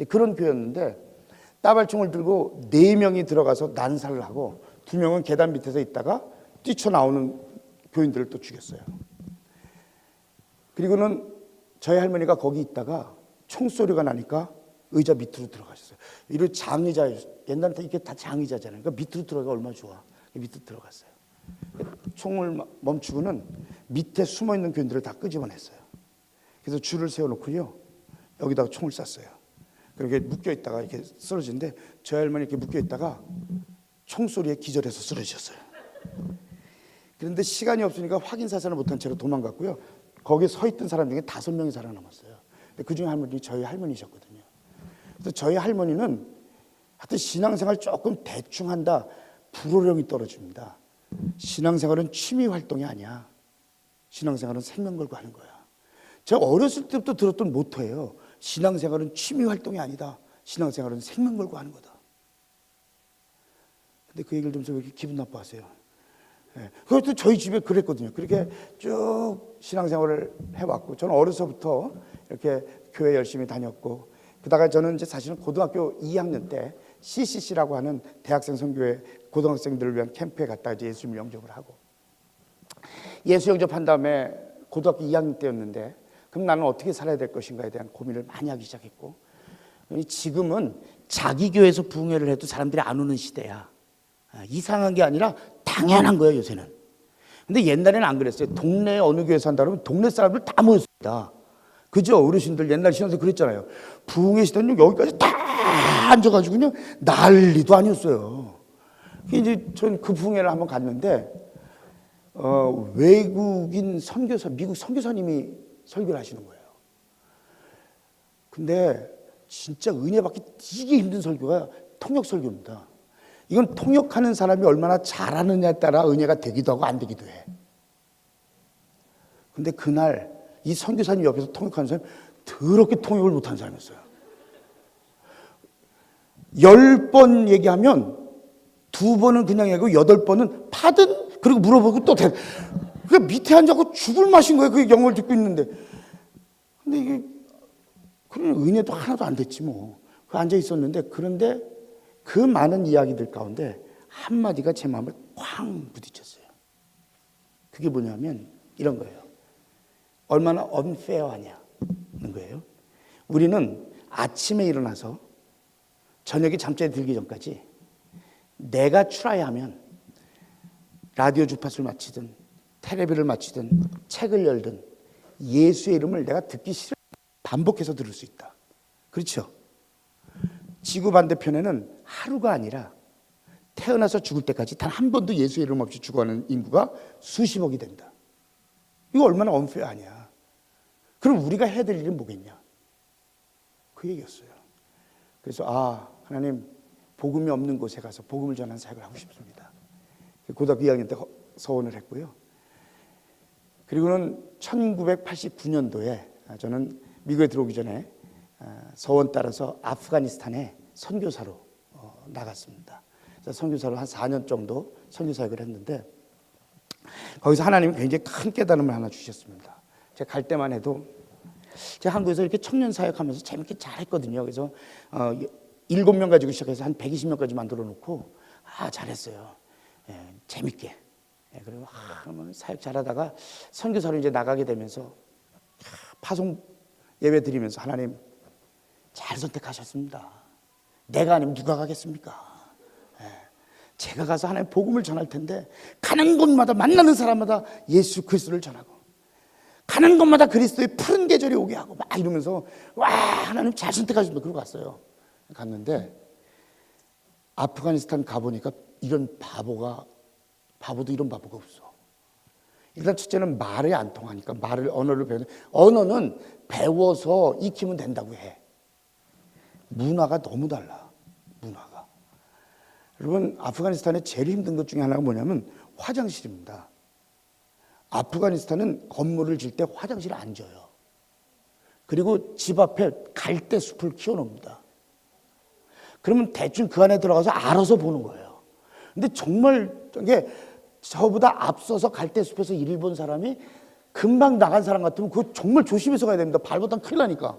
그런 교회였는데 따발총을 들고 4명이 들어가서 난사를 하고 2명은 계단 밑에서 있다가 뛰쳐나오는 교인들을 또 죽였어요. 그리고는 저희 할머니가 거기 있다가 총소리가 나니까 의자 밑으로 들어가셨어요. 이런 장의자, 옛날에 이게 다 장의자잖아요. 그러니까 밑으로 들어가 얼마나 좋아. 밑으로 들어갔어요. 총을 멈추고는 밑에 숨어있는 교인들을 다 끄집어냈어요. 그래서 줄을 세워놓고요, 여기다가 총을 쐈어요. 그렇게 묶여있다가 이렇게 쓰러지는데 저희 할머니 이렇게 묶여있다가 총소리에 기절해서 쓰러지셨어요. 그런데 시간이 없으니까 확인 사살을 못한 채로 도망갔고요. 거기에 서 있던 사람 중에 5명이 살아남았어요. 그 중에 한 분이 저희 할머니셨거든요. 그래서 저희 할머니는 하여튼 신앙생활 조금 대충 한다, 불호령이 떨어집니다. 신앙생활은 취미 활동이 아니야. 신앙생활은 생명 걸고 하는 거야. 제가 어렸을 때부터 들었던 모토예요. 신앙생활은 취미 활동이 아니다. 신앙생활은 생명 걸고 하는 거다. 근데 그 얘기를 들으면서 왜 이렇게 기분 나빠하세요? 네. 그것도 저희 집에 그랬거든요. 그렇게 쭉 신앙생활을 해왔고, 저는 어려서부터 이렇게 교회 열심히 다녔고, 그다가 저는 이제 사실은 고등학교 2학년 때 CCC라고 하는 대학생 선교회 고등학생들을 위한 캠프에 갔다가 이제 예수님 영접을 하고, 예수 영접한 다음에 고등학교 2학년 때였는데, 그럼 나는 어떻게 살아야 될 것인가에 대한 고민을 많이 하기 시작했고, 지금은 자기 교회에서 부흥회를 해도 사람들이 안 오는 시대야. 이상한 게 아니라 당연한 거예요, 요새는. 근데 옛날에는 안 그랬어요. 동네에 어느 교회 산다 그러면 동네 사람들 다 모였습니다. 그죠? 어르신들 옛날 신앙생 그랬잖아요. 부흥회 시대는 여기까지 다 앉아가지고 그냥 난리도 아니었어요. 이제 전 그 부흥회를 한번 갔는데 외국인 선교사, 미국 선교사님이 설교를 하시는 거예요. 근데 진짜 은혜 받기 되게 힘든 설교가 통역 설교입니다. 이건 통역하는 사람이 얼마나 잘하느냐에 따라 은혜가 되기도 하고 안 되기도 해. 근데 그날 이 선교사님 옆에서 통역하는 사람이 더럽게 통역을 못하는 사람이었어요. 10번 얘기하면 2번은 그냥 얘기하고 8번은 파든? 그리고 물어보고 또 그 밑에 앉아서 죽을 맛인 거예요. 그 영어를 듣고 있는데. 근데 이게 그런 은혜도 하나도 안 됐지 뭐. 그 앉아 있었는데, 그런데 그 많은 이야기들 가운데 한마디가 제 마음을 쾅 부딪혔어요. 그게 뭐냐면 이런 거예요. 얼마나 unfair하냐는 거예요. 우리는 아침에 일어나서 저녁에 잠자리 들기 전까지 내가 트라이하면 라디오 주파수를 맞추든 테레비를 맞추든 책을 열든 예수의 이름을 내가 듣기 싫어 반복해서 들을 수 있다. 그렇죠? 지구 반대편에는 하루가 아니라 태어나서 죽을 때까지 단 한 번도 예수의 이름 없이 죽어가는 인구가 수십억이 된다. 이거 얼마나 언페어 아니야. 그럼 우리가 해야 될 일은 뭐겠냐? 그 얘기였어요. 그래서 하나님, 복음이 없는 곳에 가서 복음을 전하는 사역을 하고 싶습니다. 고등학교 2학년 때 서원을 했고요. 그리고는 1989년도에 저는 미국에 들어오기 전에 서원 따라서 아프가니스탄에 선교사로 나갔습니다. 선교사로 한 4년 정도 선교 사역을 했는데 거기서 하나님이 굉장히 큰 깨달음을 하나 주셨습니다. 제가 갈 때만 해도 제가 한국에서 이렇게 청년 사역하면서 재밌게 잘했거든요. 그래서 7명 가지고 시작해서 한 120명까지 만들어 놓고 잘했어요. 재밌게. 그리고 사역 잘하다가 선교사로 이제 나가게 되면서 파송 예배 드리면서 하나님 잘 선택하셨습니다. 내가 아니면 누가 가겠습니까? 제가 가서 하나님 복음을 전할 텐데 가는 곳마다 만나는 사람마다 예수 그리스도를 전하고 가는 곳마다 그리스도의 푸른 계절이 오게 하고 막 이러면서 와 하나님 잘 선택하셨다 그러고 갔어요. 갔는데 아프가니스탄 가보니까 이런 바보도 이런 바보가 없어. 일단 첫째는 말이 안 통하니까 언어를 배우는 언어는 배워서 익히면 된다고 해. 문화가 너무 달라. 문화가. 여러분 아프가니스탄의 제일 힘든 것 중에 하나가 뭐냐면 화장실입니다. 아프가니스탄은 건물을 질 때 화장실을 안 져요. 그리고 집 앞에 갈대 숲을 키워놓습니다. 그러면 대충 그 안에 들어가서 알아서 보는 거예요. 근데 정말 이게 저보다 앞서서 갈대 숲에서 일을 본 사람이 금방 나간 사람 같으면 그거 정말 조심해서 가야 됩니다. 발버둥 큰일 나니까.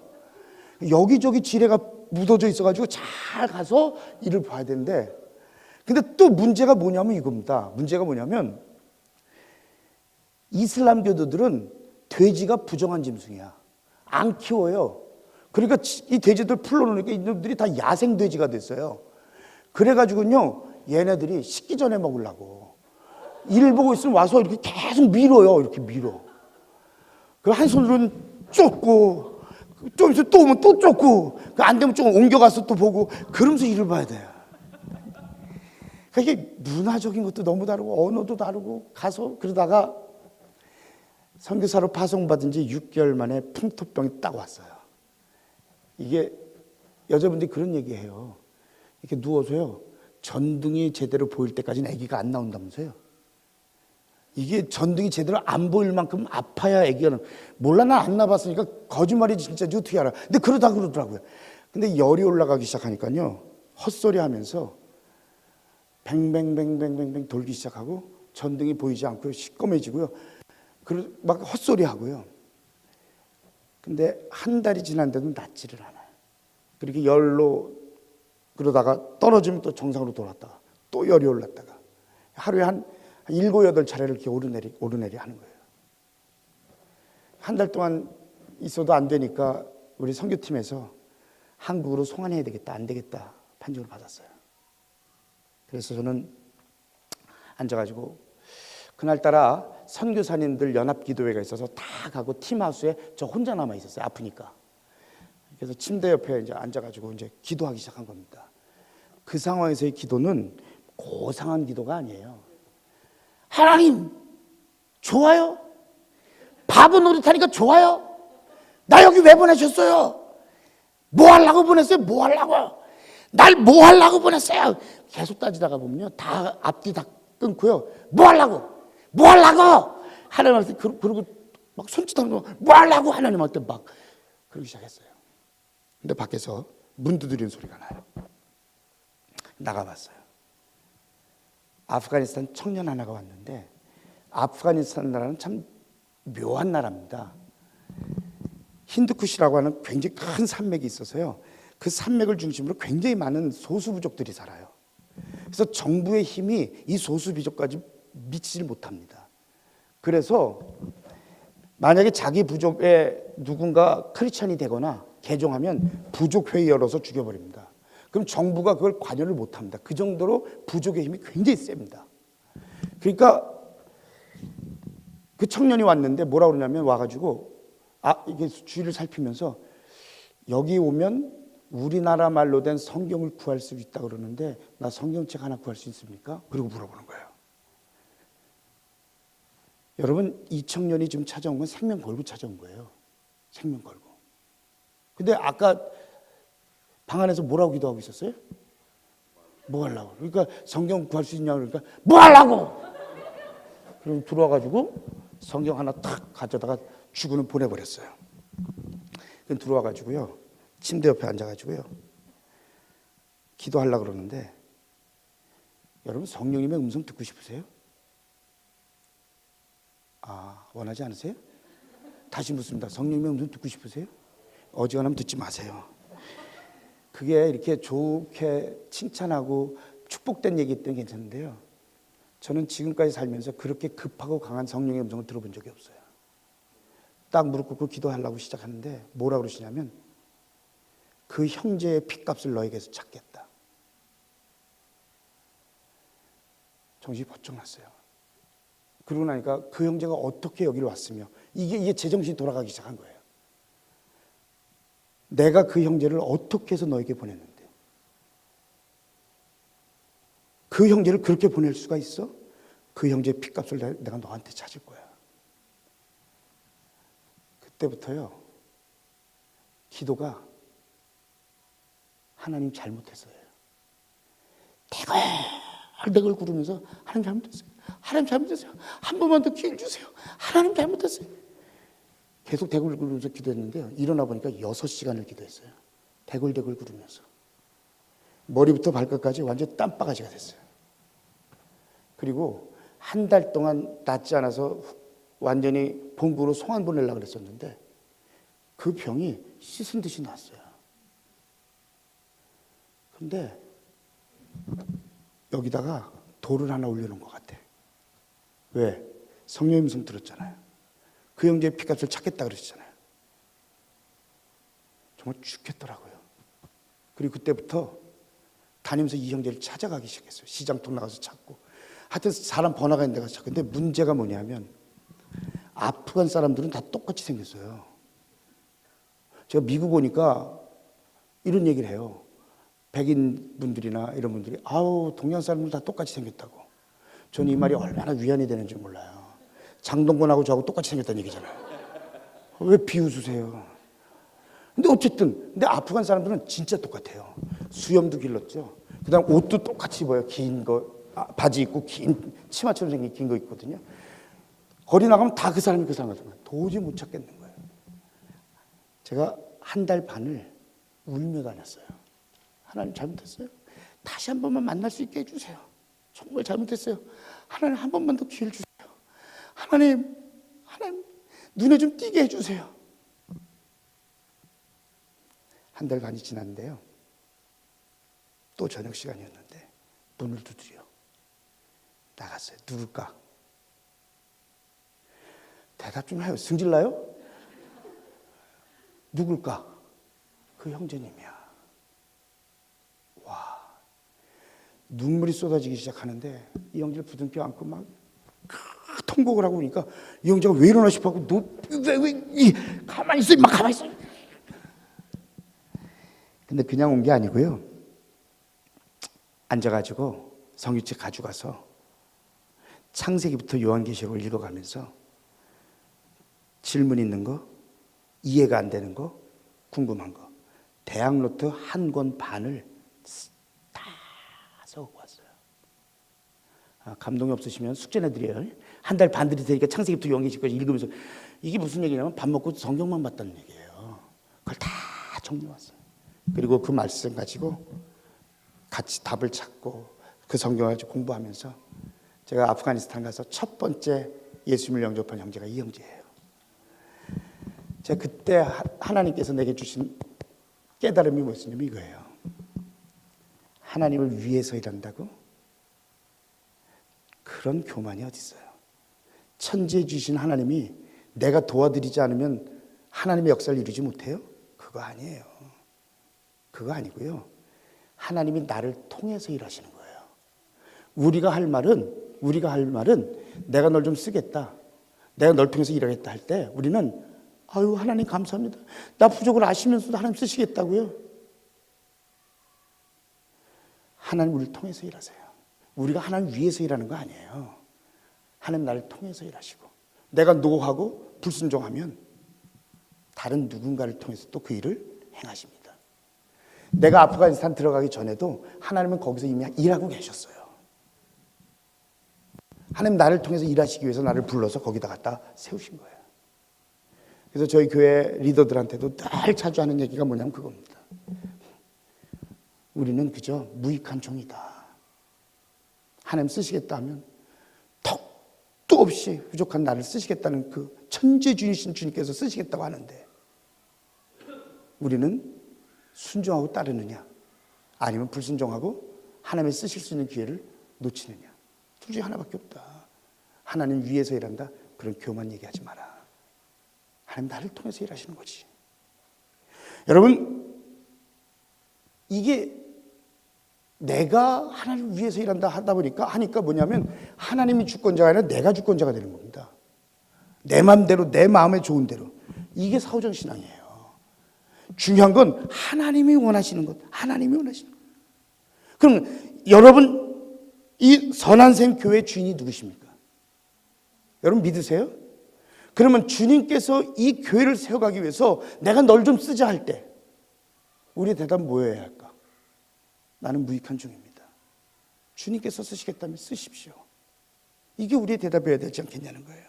여기저기 지뢰가 묻어져 있어가지고 잘 가서 일을 봐야 되는데 근데 또 문제가 뭐냐면 이겁니다. 문제가 뭐냐면 이슬람교도들은 돼지가 부정한 짐승이야. 안 키워요. 그러니까 이 돼지들 풀러놓으니까 이놈들이 다 야생 돼지가 됐어요. 그래가지고요 얘네들이 식기 전에 먹으려고 일 보고 있으면 와서 이렇게 계속 밀어요. 이렇게 밀어. 그리고 한 손으로는 쫓고 좀 있으면 또 오면 또 쫓고 안 되면 좀 옮겨가서 또 보고 그러면서 일을 봐야 돼요. 그러니까 이게 문화적인 것도 너무 다르고 언어도 다르고 가서 그러다가 선교사로 파송받은 지 6개월 만에 풍토병이 딱 왔어요. 이게 여자분들이 그런 얘기해요. 이렇게 누워서요 전등이 제대로 보일 때까지는 아기가 안 나온다면서요. 이게 전등이 제대로 안 보일 만큼 아파야 아기가 몰라 난 안 나봤으니까 거짓말이지 진짜지 어떻게 알아. 근데 그러더라고요. 근데 열이 올라가기 시작하니까요 헛소리 하면서 뱅뱅뱅뱅뱅뱅 돌기 시작하고 전등이 보이지 않고 시꺼매지고요. 막 헛소리 하고요. 근데 한 달이 지났는데도 낫지를 않아요. 그렇게 열로 그러다가 떨어지면 또 정상으로 돌았다가 또 열이 올랐다가 하루에 한 7, 8차례를 이렇게 오르내리 하는 거예요. 한 달 동안 있어도 안 되니까 우리 선교팀에서 한국으로 송환해야 되겠다. 안 되겠다. 판정을 받았어요. 그래서 저는 앉아가지고 그날따라 선교사님들 연합기도회가 있어서 다 가고 팀하우스에 저 혼자 남아 있었어요. 아프니까. 그래서 침대 옆에 이제 앉아가지고 이제 기도하기 시작한 겁니다. 그 상황에서의 기도는 고상한 기도가 아니에요. 하나님 좋아요? 바보 노릇하니까 좋아요? 나 여기 왜 보내셨어요? 뭐 하려고 보냈어요? 뭐 하려고? 날 뭐 하려고 보냈어요? 계속 따지다가 보면요 다 앞뒤 다 끊고요 뭐 하려고? 뭐 하려고? 하나님한테 그러고 막 손짓하는 거 뭐 하려고? 하나님한테 막 그러기 시작했어요. 근데 밖에서 문 두드리는 소리가 나요. 나가봤어요. 아프가니스탄 청년 하나가 왔는데 아프가니스탄 나라는 참 묘한 나라입니다. 힌두쿠시라고 하는 굉장히 큰 산맥이 있어서요. 그 산맥을 중심으로 굉장히 많은 소수부족들이 살아요. 그래서 정부의 힘이 이 소수부족까지 미치질 못합니다. 그래서 만약에 자기 부족에 누군가 크리스찬이 되거나 개종하면 부족회의 열어서 죽여버립니다. 그럼 정부가 그걸 관여를 못합니다. 그 정도로 부족의 힘이 굉장히 셉니다. 그러니까 그 청년이 왔는데 뭐라 그러냐면 와가지고 이게 주위를 살피면서 여기 오면 우리나라 말로 된 성경을 구할 수 있다 그러는데 나 성경책 하나 구할 수 있습니까? 그리고 물어보는 거예요. 여러분 이 청년이 지금 찾아온 건 생명 걸고 찾아온 거예요. 생명 걸고. 근데 아까 방 안에서 뭐라고 기도하고 있었어요? 뭐 하려고? 그러니까 성경 구할 수 있냐고 그러니까 뭐 하려고? 그럼 들어와가지고 성경 하나 탁 가져다가 주고는 보내버렸어요. 그럼 들어와가지고요 침대 옆에 앉아가지고요 기도하려고 그러는데 여러분 성령님의 음성 듣고 싶으세요? 원하지 않으세요? 다시 묻습니다. 성령님의 음성 듣고 싶으세요? 어지간하면 듣지 마세요. 그게 이렇게 좋게 칭찬하고 축복된 얘기 때문에 괜찮은데요. 저는 지금까지 살면서 그렇게 급하고 강한 성령의 음성을 들어본 적이 없어요. 딱 무릎 꿇고 기도하려고 시작하는데 뭐라 그러시냐면 그 형제의 핏값을 너에게서 찾겠다. 정신이 번쩍 났어요. 그러고 나니까 그 형제가 어떻게 여기를 왔으며 이게 제정신이 돌아가기 시작한 거예요. 내가 그 형제를 어떻게 해서 너에게 보냈는데 그 형제를 그렇게 보낼 수가 있어? 그 형제의 핏값을 내가 너한테 찾을 거야. 그때부터요 기도가 하나님 잘못했어요. 대걸 구르면서 하나님 잘못했어요. 하나님 잘못했어요. 한 번만 더 기회를 주세요. 하나님 잘못했어요. 계속 대걸 구르면서 기도했는데요. 일어나 보니까 6시간을 기도했어요. 대걸 구르면서. 머리부터 발끝까지 완전 땀바가지가 됐어요. 그리고 한 달 동안 낫지 않아서 완전히 본부로 송환 보내려고 그랬었는데 그 병이 씻은 듯이 났어요. 그런데 여기다가 돌을 하나 올려놓은 것 같아. 왜? 성령의 음성 들었잖아요. 그 형제의 피값을 찾겠다 그러셨잖아요. 정말 죽겠더라고요. 그리고 그때부터 다니면서 이 형제를 찾아가기 시작했어요. 시장통 나가서 찾고. 하여튼 사람 번화가 있는 데 가서 찾고. 근데 문제가 뭐냐면 아프간 사람들은 다 똑같이 생겼어요. 제가 미국 오니까 이런 얘기를 해요. 백인 분들이나 이런 분들이 동양 사람들 다 똑같이 생겼다고. 저는 이 말이 얼마나 위안이 되는지 몰라요. 장동건하고 저하고 똑같이 생겼다는 얘기잖아요. 왜 비웃으세요? 근데 어쨌든 근데 아프간 사람들은 진짜 똑같아요. 수염도 길렀죠. 그다음 옷도 똑같이 입어요. 긴 거 바지 입고 긴 치마처럼 생긴 긴 거 있거든요. 거리 나가면 다 그 사람이 그 사람 같은 거예요. 도저히 못 찾겠는 거예요. 제가 한 달 반을 울며 다녔어요. 하나님 잘못했어요. 다시 한 번만 만날 수 있게 해주세요. 정말 잘못했어요. 하나님 한 번만 더 기회를 주세요. 하나님 눈에 좀 띄게 해주세요. 한 달 반이 지났는데요. 또 저녁 시간이었는데 문을 두드려 나갔어요. 누굴까? 대답 좀 해요. 승질나요? 누굴까? 그 형제님이야. 와, 눈물이 쏟아지기 시작하는데 이 형제를 부둥켜 안고 막 통곡을 하고 보니까 이 형제가 왜 이러나 싶어하고 가만히 있어, 막 가만히 있어. 근데 그냥 온 게 아니고요. 앉아가지고 성경책 가져가서 창세기부터 요한계시록을 읽어가면서 질문 있는 거, 이해가 안 되는 거, 궁금한 거, 대학노트 한 권 반을 다 써오고 왔어요. 감동이 없으시면 숙제 내드려요. 한 달 반 드릴 테니까 창세기부터 요한계시록까지 읽으면서 이게 무슨 얘기냐면 밥 먹고 성경만 봤다는 얘기예요. 그걸 다 정리해 왔어요. 그리고 그 말씀 가지고 같이 답을 찾고 그 성경을 가지고 공부하면서 제가 아프가니스탄 가서 첫 번째 예수님을 영접한 형제가 이 형제예요. 제가 그때 하나님께서 내게 주신 깨달음이 뭐였냐면 이거예요. 하나님을 위해서 일한다고? 그런 교만이 어디 있어요? 천지에 주신 하나님이 내가 도와드리지 않으면 하나님의 역사를 이루지 못해요? 그거 아니에요. 그거 아니고요. 하나님이 나를 통해서 일하시는 거예요. 우리가 할 말은 내가 널 좀 쓰겠다. 내가 널 통해서 일하겠다 할 때 우리는 아유 하나님 감사합니다. 나 부족을 아시면서도 하나님 쓰시겠다고요. 하나님 우리를 통해서 일하세요. 우리가 하나님 위해서 일하는 거 아니에요. 하나님 나를 통해서 일하시고 내가 노하고 불순종하면 다른 누군가를 통해서 또 그 일을 행하십니다. 내가 아프가니스탄 들어가기 전에도 하나님은 거기서 이미 일하고 계셨어요. 하나님 나를 통해서 일하시기 위해서 나를 불러서 거기다 갖다 세우신 거예요. 그래서 저희 교회 리더들한테도 늘 자주 하는 얘기가 뭐냐면 그겁니다. 우리는 그저 무익한 종이다. 하나님 쓰시겠다 하면 턱도 없이 부족한 나를 쓰시겠다는 그 천재주이신 주님께서 쓰시겠다고 하는데 우리는 순종하고 따르느냐 아니면 불순종하고 하나님이 쓰실 수 있는 기회를 놓치느냐. 둘 중에 하나밖에 없다. 하나님 위에서 일한다. 그런 교만 얘기하지 마라. 하나님 나를 통해서 일하시는 거지. 여러분 이게 내가 하나님을 위해서 일한다 하다 보니까 하니까 뭐냐면 하나님이 주권자가 아니라 내가 주권자가 되는 겁니다. 내 마음대로 내 마음에 좋은 대로. 이게 사후적 신앙이에요. 중요한 건 하나님이 원하시는 것. 하나님이 원하시는 것. 그럼 여러분 이 선한샘 교회 주인이 누구십니까? 여러분 믿으세요? 그러면 주님께서 이 교회를 세워가기 위해서 내가 널 좀 쓰자 할 때 우리의 대답은 뭐여야 할까? 나는 무익한 종입니다. 주님께서 쓰시겠다면 쓰십시오. 이게 우리의 대답이어야 되지 않겠냐는 거예요.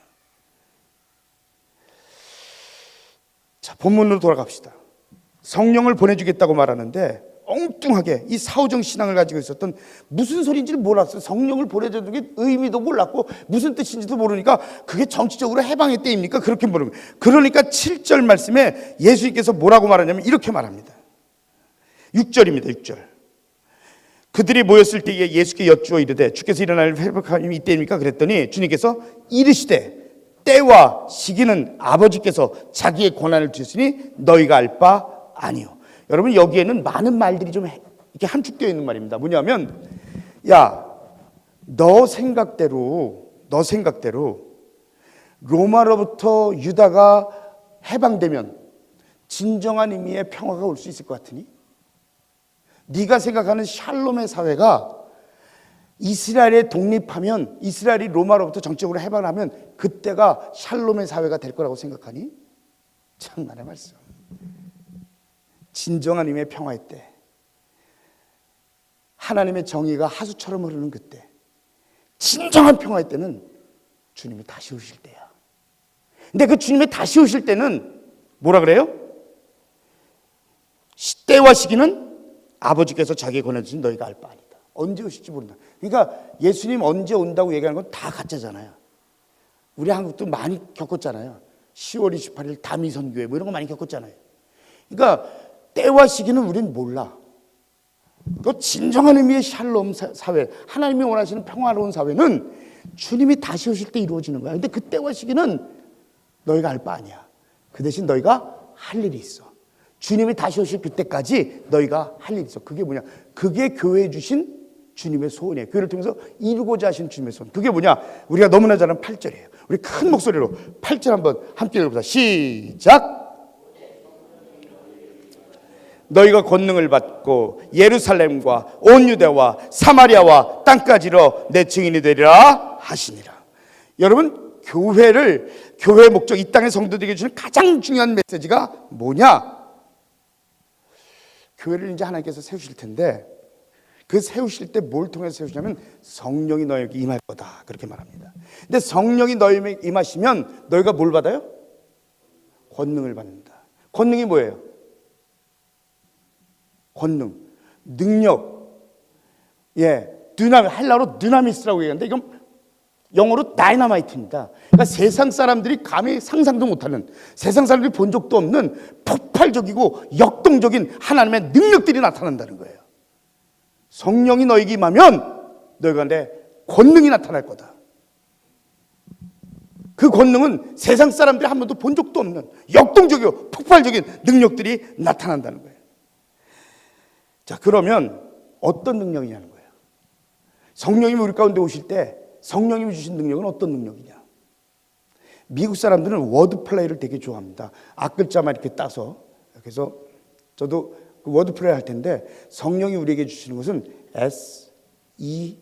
자, 본문으로 돌아갑시다. 성령을 보내주겠다고 말하는데 엉뚱하게 이 사후적 신앙을 가지고 있었던 무슨 소리인지를 몰랐어요. 성령을 보내주는 게 의미도 몰랐고 무슨 뜻인지도 모르니까 그게 정치적으로 해방의 때입니까? 그렇게 모르고. 그러니까 7절 말씀에 예수님께서 뭐라고 말하냐면 이렇게 말합니다. 6절입니다. 6절. 그들이 모였을 때에 예수께 여쭈어 이르되 주께서 일어날 회복하심이 이때입니까? 그랬더니 주님께서 이르시되 때와 시기는 아버지께서 자기의 권한을 주셨으니 너희가 알 바 아니요. 여러분 여기에는 많은 말들이 좀 이렇게 함축되어 있는 말입니다. 뭐냐면 야, 너 생각대로 로마로부터 유다가 해방되면 진정한 의미의 평화가 올 수 있을 것 같으니? 네가 생각하는 샬롬의 사회가 이스라엘에 독립하면 이스라엘이 로마로부터 정적으로 해방을 하면 그때가 샬롬의 사회가 될 거라고 생각하니? 참나의 말씀. 진정한 의미의 평화의 때, 하나님의 정의가 하수처럼 흐르는 그때, 진정한 평화의 때는 주님이 다시 오실 때야. 근데 그 주님이 다시 오실 때는 뭐라 그래요? 때와 시기는 아버지께서 자기의 권한을 주신 너희가 알 바 아니다. 언제 오실지 모른다. 그러니까 예수님 언제 온다고 얘기하는 건 다 가짜잖아요. 우리 한국도 많이 겪었잖아요. 10월 28일 다미선교회 뭐 이런 거 많이 겪었잖아요. 그러니까 때와 시기는 우리는 몰라. 그 진정한 의미의 샬롬 사회, 하나님이 원하시는 평화로운 사회는 주님이 다시 오실 때 이루어지는 거야. 근데 그 때와 시기는 너희가 알 바 아니야. 그 대신 너희가 할 일이 있어. 주님이 다시 오실 그때까지 너희가 할 일이 있어. 그게 뭐냐? 그게 교회에 주신 주님의 소원이에요. 교회를 통해서 이루고자 하신 주님의 소원. 그게 뭐냐? 우리가 너무나 잘 아는 8절이에요. 우리 큰 목소리로 8절 한번 함께 읽어보자. 시작! 너희가 권능을 받고 예루살렘과 온 유대와 사마리아와 땅까지로 내 증인이 되리라 하시니라. 여러분, 교회의 목적, 이 땅의 성도들에게 주는 가장 중요한 메시지가 뭐냐? 교회를 이제 하나님께서 세우실 텐데 그 세우실 때 뭘 통해서 세우시냐면 성령이 너희에게 임할 거다, 그렇게 말합니다. 근데 성령이 너희에게 임하시면 너희가 뭘 받아요? 권능을 받는다. 권능이 뭐예요? 권능, 능력, 헬라어로 드나미스라고 얘기하는데 이건 영어로 다이너마이트입니다. 그러니까 세상 사람들이 감히 상상도 못하는, 세상 사람들이 본 적도 없는 폭발적이고 역동적인 하나님의 능력들이 나타난다는 거예요. 성령이 너에게 임하면 너희 가운데 권능이 나타날 거다. 그 권능은 세상 사람들이 한 번도 본 적도 없는 역동적이고 폭발적인 능력들이 나타난다는 거예요. 자, 그러면 어떤 능력이냐는 거예요. 성령님이 우리 가운데 오실 때 성령님이 주신 능력은 어떤 능력이냐? 미국 사람들은 워드 플레이를 되게 좋아합니다. 앞글자만 이렇게 따서. 그래서 저도 그 워드 플레이 할 텐데 성령이 우리에게 주시는 것은 S-E-T.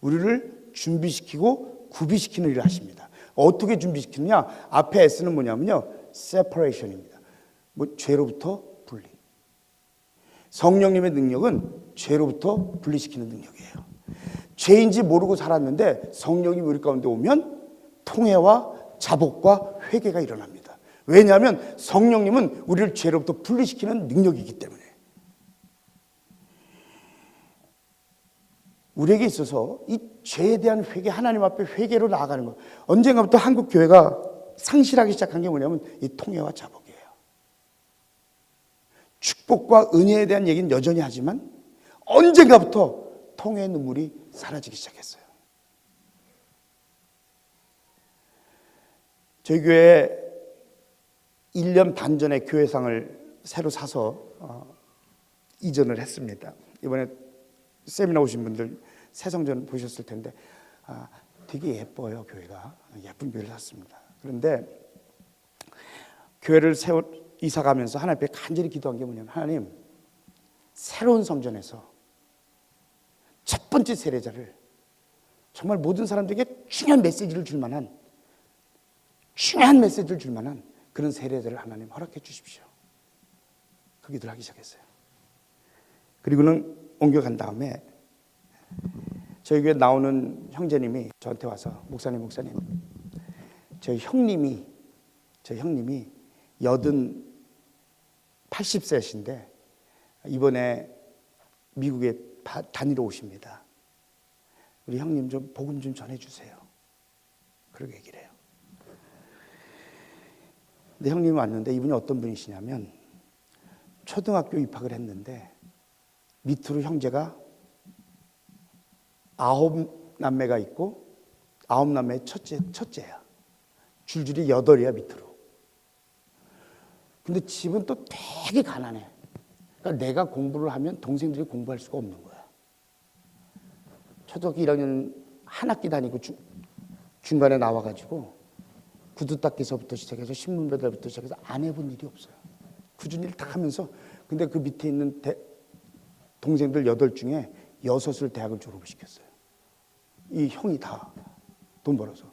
우리를 준비시키고 구비시키는 일을 하십니다. 어떻게 준비시키느냐? 앞에 S는 뭐냐면요, separation입니다. 죄로부터 분리. 성령님의 능력은 죄로부터 분리시키는 능력이에요. 죄인지 모르고 살았는데 성령이 우리 가운데 오면 통회와 자복과 회개가 일어납니다. 왜냐하면 성령님은 우리를 죄로부터 분리시키는 능력이기 때문에. 우리에게 있어서 이 죄에 대한 회개, 하나님 앞에 회개로 나아가는 것, 언젠가부터 한국 교회가 상실하기 시작한 게 뭐냐면 이 통회와 자복이에요. 축복과 은혜에 대한 얘기는 여전히 하지만 언젠가부터 통회의 눈물이 사라지기 시작했어요. 저희 교회에 1년 반 전에 교회상을 새로 사서 이전을 했습니다. 이번에 세미나 오신 분들 새성전 보셨을 텐데 되게 예뻐요. 교회가 예쁜 교회를 샀습니다. 그런데 교회를 이사 가면서 하나님 앞에 간절히 기도한 게 뭐냐면, 하나님, 새로운 성전에서 첫 번째 세례자를 정말 모든 사람들에게 중요한 메시지를 줄 만한 그런 세례자를 하나님 허락해 주십시오. 그 기도를 하기 시작했어요. 그리고는 옮겨간 다음에 저희 교회 나오는 형제님이 저한테 와서, 목사님, 저희 형님이 80세신데 이번에 미국에 다니러 오십니다. 우리 형님 좀 복음 좀 전해주세요. 그렇게 얘기를 해요. 근데 형님이 왔는데 이분이 어떤 분이시냐면, 초등학교 입학을 했는데 밑으로 형제가 9남매가 있고 9남매의 첫째야. 줄줄이 8이야 밑으로. 근데 집은 또 되게 가난해. 그러니까 내가 공부를 하면 동생들이 공부할 수가 없는 거야. 초등학교 1학년 한 학기 다니고 중간에 나와가지고 구두 닦기서부터 시작해서 신문 배달부터 시작해서 안 해본 일이 없어요. 굳은 일 다 하면서, 근데 그 밑에 있는 동생들 8 중에 6을 대학을 졸업을 시켰어요. 이 형이 다 돈 벌어서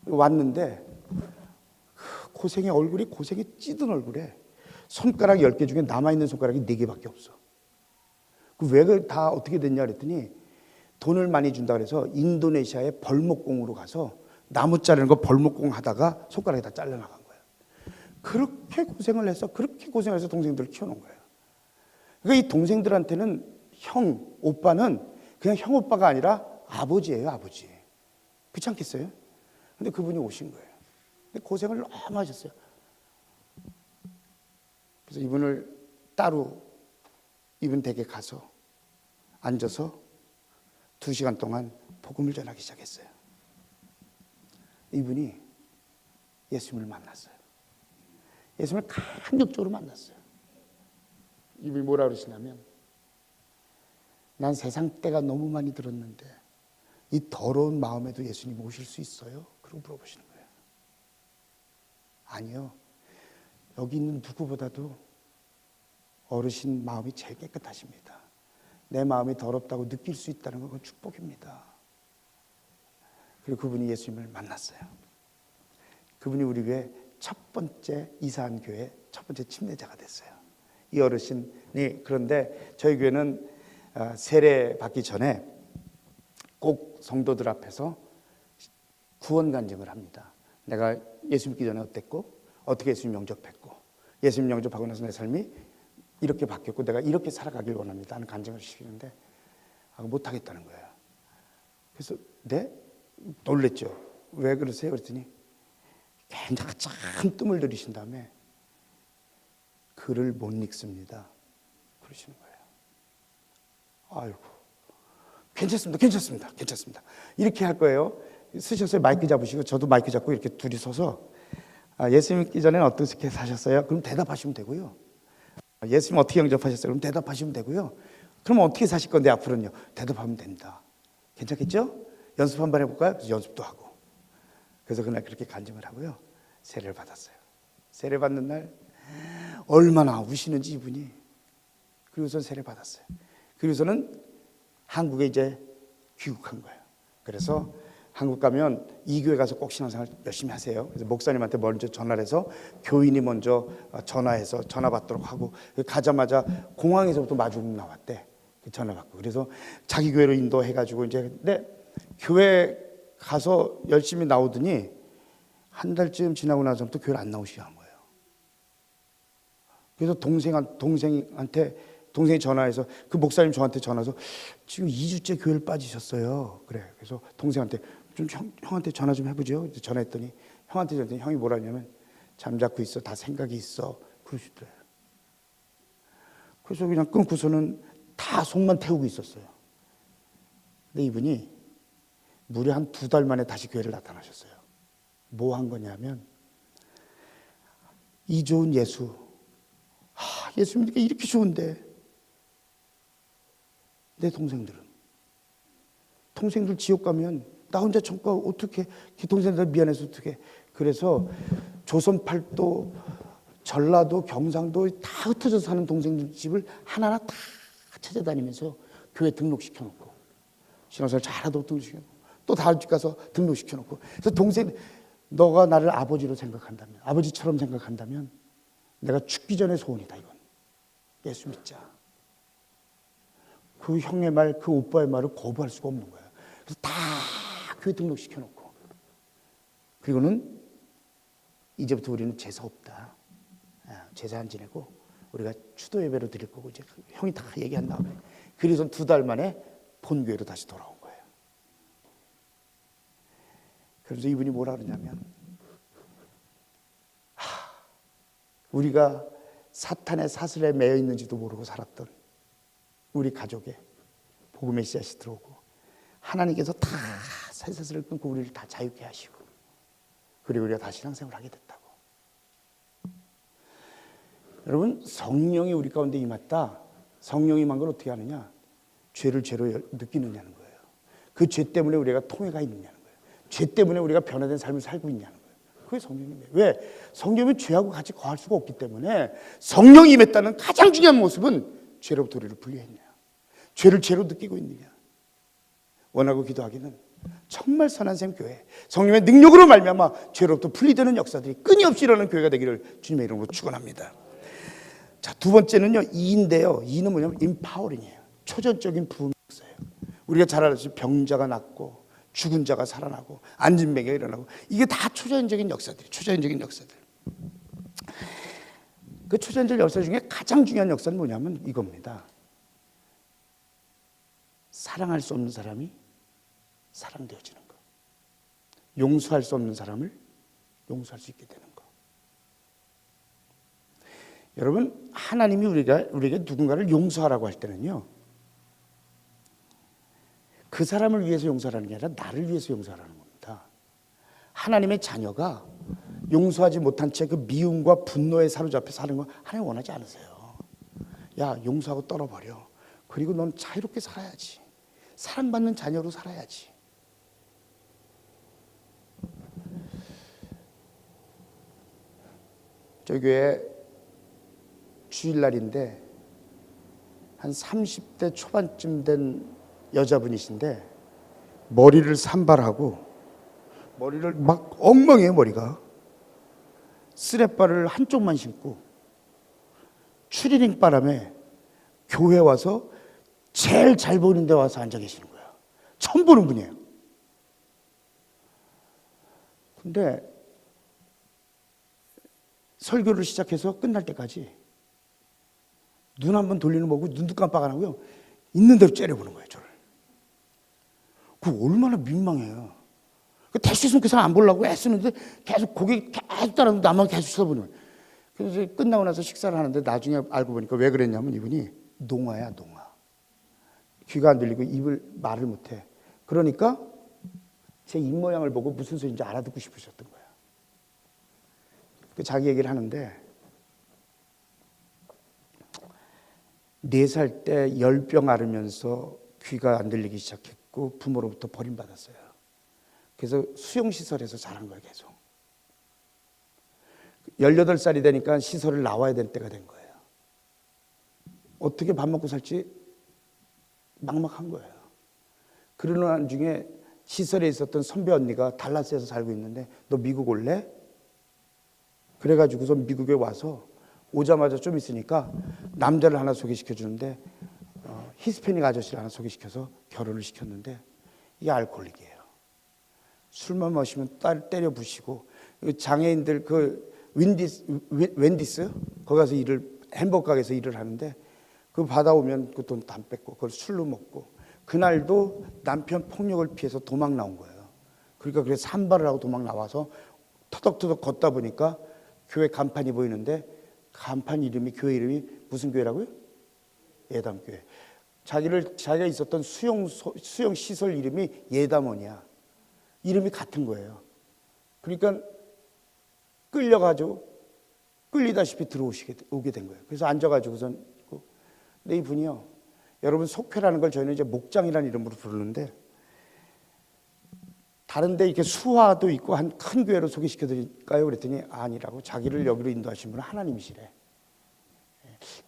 왔는데 고생의 얼굴이, 고생이 찌든 얼굴에 손가락 10개 중에 남아있는 손가락이 4개밖에 없어. 그 왜 다 어떻게 됐냐 그랬더니, 돈을 많이 준다 그래서 인도네시아에 벌목공으로 가서 나무 자르는 거 벌목공 하다가 손가락이 다 잘려나간 거예요. 그렇게 고생을 해서 동생들을 키워놓은 거예요. 그러니까 이 동생들한테는 오빠는 그냥 형 오빠가 아니라 아버지예요, 아버지. 그렇지 않겠어요? 근데 그분이 오신 거예요. 근데 고생을 너무 하셨어요. 그래서 이분을 따로 이분 댁에 가서 앉아서 2시간 동안 복음을 전하기 시작했어요. 이분이 예수님을 만났어요. 예수님을 감격적으로 만났어요. 이분이 뭐라 그러시냐면, 난 세상 때가 너무 많이 들었는데 이 더러운 마음에도 예수님 오실 수 있어요? 그러고 물어보시는 거예요. 아니요, 여기 있는 누구보다도 어르신 마음이 제일 깨끗하십니다. 내 마음이 더럽다고 느낄 수 있다는 건 그건 축복입니다. 그리고 그분이 예수님을 만났어요. 그분이 우리 교회 첫 번째 이사한 교회 첫 번째 침례자가 됐어요. 이 어르신이. 그런데 저희 교회는 세례 받기 전에 꼭 성도들 앞에서 구원 간증을 합니다. 내가 예수 믿기 전에 어땠고, 어떻게 예수님 영접했고, 예수님 영접하고 나서 내 삶이 이렇게 바뀌었고 내가 이렇게 살아가길 원합니다 하는 간증을 시키는데 못하겠다는 거예요. 그래서 네? 놀랬죠. 왜 그러세요? 그랬더니 굉장히 참 뜸을 들이신 다음에 글을 못 읽습니다 그러시는 거예요. 아이고, 괜찮습니다 이렇게 할 거예요. 쓰셨어요. 마이크 잡으시고 저도 마이크 잡고 이렇게 둘이 서서 예수님 믿기 전에는 어떻게 사셨어요? 그럼 대답하시면 되고요. 예수님 어떻게 영접하셨어요? 그럼 대답하시면 되고요. 그럼 어떻게 사실 건데 앞으로는요? 대답하면 됩니다. 괜찮겠죠? 연습 한번 해볼까요? 그래서 연습도 하고. 그래서 그날 그렇게 간증을 하고요. 세례를 받았어요. 세례 받는 날 얼마나 우시는지 이분이. 그리고선 세례 받았어요. 그리고서는 한국에 이제 귀국한 거예요. 그래서 한국 가면 이 교회 가서 꼭 신앙생활 열심히 하세요. 그래서 목사님한테 먼저 전화를 해서 교인이 먼저 전화해서 전화 받도록 하고, 가자마자 공항에서부터 마중 나왔대. 전화 받고. 그래서 자기 교회로 인도해가지고 이제 교회 가서 열심히 나오더니 한 달쯤 지나고 나서부터 교회를 안 나오시게 한 거예요. 그래서 동생이 전화해서, 그 목사님 저한테 전화해서 지금 2주째 교회를 빠지셨어요. 그래. 그래서 동생한테 좀 형한테 전화 좀 해보죠. 전화했더니 형이 뭐라냐면 잠자코 있어. 다 생각이 있어. 그러시더래요. 그래서 그냥 끊고서는 다 속만 태우고 있었어요. 근데 이분이 무려 한 2달 만에 다시 교회를 나타나셨어요. 뭐 한 거냐면, 이 좋은 예수, 예수 믿으니까 이렇게 좋은데 내 동생들 지옥 가면 나 혼자 천국 가고 어떻게, 동생들 미안해서 어떻게. 그래서 조선 팔도, 전라도, 경상도 다 흩어져서 사는 동생들 집을 하나하나 다 찾아다니면서 교회 등록시켜놓고, 신앙생활 잘하도록 등록시켜놓고, 또 다른 집 가서 등록시켜놓고. 그래서 동생, 너가 나를 아버지로 생각한다면, 아버지처럼 생각한다면 내가 죽기 전에 소원이다 이건. 예수 믿자. 그 형의 말, 그 오빠의 말을 거부할 수가 없는 거야. 그래서 다 교회 등록시켜놓고, 그리고는 이제부터 우리는 제사 없다. 제사 안 지내고 우리가 추도 예배로 드릴 거고, 이제 형이 다 얘기한 다음에, 그래서 2달 만에 본교회로 다시 돌아온 거예요. 그래서 이분이 뭐라 그러냐면, 우리가 사탄의 사슬에 매여 있는지도 모르고 살았던 우리 가족에 복음의 씨앗이 들어오고, 하나님께서 다 쇠사슬을 끊고 우리를 다 자유케 하시고, 그리고 우리가 다시 신앙생활을 하게 됐다고. 여러분, 성령이 우리 가운데 임했다. 성령이 임한 걸 어떻게 하느냐? 죄를 죄로 느끼느냐는 거예요. 그 죄 때문에 우리가 통해가 있느냐는 거예요. 죄 때문에 우리가 변화된 삶을 살고 있냐는 거예요. 그게 성령님이에요. 왜? 성령은 죄하고 같이 거할 수가 없기 때문에, 성령이 임했다는 가장 중요한 모습은 죄로부터 우리를 분리했냐, 죄를 죄로 느끼고 있느냐. 원하고 기도하기는 정말 선한 샘 교회, 성령의 능력으로 말미암아 죄로부터 분리되는 역사들이 끊임없이 일어나는 교회가 되기를 주님의 이름으로 축원합니다. 자, 2번째는요, 이인데요. 이는 뭐냐면 인파워링이에요. 초전적인 부흥 역사예요. 우리가 잘 알듯이 병자가 낫고, 죽은 자가 살아나고, 앉은 뱅이가 일어나고, 이게 다 초자연적인 역사들이에요. 초자연적인 역사들. 그 초자연적 역사 중에 가장 중요한 역사는 뭐냐면 이겁니다. 사랑할 수 없는 사람이 사랑되어지는 것, 용서할 수 없는 사람을 용서할 수 있게 되는 것. 여러분, 하나님이 우리에게 누군가를 용서하라고 할 때는요, 그 사람을 위해서 용서하라는 게 아니라 나를 위해서 용서하라는 겁니다. 하나님의 자녀가 용서하지 못한 채 그 미움과 분노에 사로잡혀 사는 거 하나님 원하지 않으세요. 야, 용서하고 떨어버려. 그리고 넌 자유롭게 살아야지. 사랑받는 자녀로 살아야지. 저희 교회 주일날인데 한 30대 초반쯤 된 여자분이신데, 머리를 산발하고, 머리를 막 엉망이에요. 머리가 쓰레빠를 한쪽만 신고 추리닝 바람에 교회 와서 제일 잘 보이는 데 와서 앉아 계시는 거예요. 처음 보는 분이에요. 근데 설교를 시작해서 끝날 때까지 눈 한번 돌리는 거 보고 눈도 깜빡 안 하고요, 있는 대로 째려보는 거예요, 저를. 그거 얼마나 민망해요. 대수 있으면 그 사람 안 보려고 애쓰는데 계속 고개 계속 따라서 나만 계속 쳐다보는 거예요. 그래서 끝나고 나서 식사를 하는데 나중에 알고 보니까 왜 그랬냐면, 이분이 농아야, 농아. 귀가 안 들리고 말을 못해. 그러니까 제 입모양을 보고 무슨 소리인지 알아듣고 싶으셨던 거예요. 자기 얘기를 하는데, 4살 때 열병 앓으면서 귀가 안 들리기 시작했고 부모로부터 버림받았어요. 그래서 수용시설에서 자란 거예요. 계속 18살이 되니까 시설을 나와야 될 때가 된 거예요. 어떻게 밥 먹고 살지 막막한 거예요. 그러는 와중에 시설에 있었던 선배 언니가 달라스에서 살고 있는데 너 미국 올래? 그래가지고서 미국에 와서 오자마자 좀 있으니까 남자를 하나 소개시켜 주는데 히스패닉 아저씨를 하나 소개시켜서 결혼을 시켰는데 이게 알코올릭이에요. 술만 마시면 때려 부시고 장애인들 그 웬디스 거기 가서 햄버거 가게에서 일을 하는데 그 받아오면 그 돈 다 뺏고 그걸 술로 먹고 그날도 남편 폭력을 피해서 도망 나온 거예요. 그러니까 그래서 산발을 하고 도망 나와서 터덕터덕 걷다 보니까 교회 간판이 보이는데 간판 이름이 교회 이름이 무슨 교회라고요? 예담교회. 자기가 있었던 수용 시설 이름이 예담원이야. 이름이 같은 거예요. 그러니까 끌리다시피 오게 된 거예요. 그래서 앉아가지고선 근데 이분이요. 여러분 속회라는 걸 저희는 이제 목장이라는 이름으로 부르는데 다른데 이렇게 수화도 있고 한 큰 교회로 소개시켜 드릴까요? 그랬더니 아니라고 자기를 여기로 인도하신 분은 하나님이시래.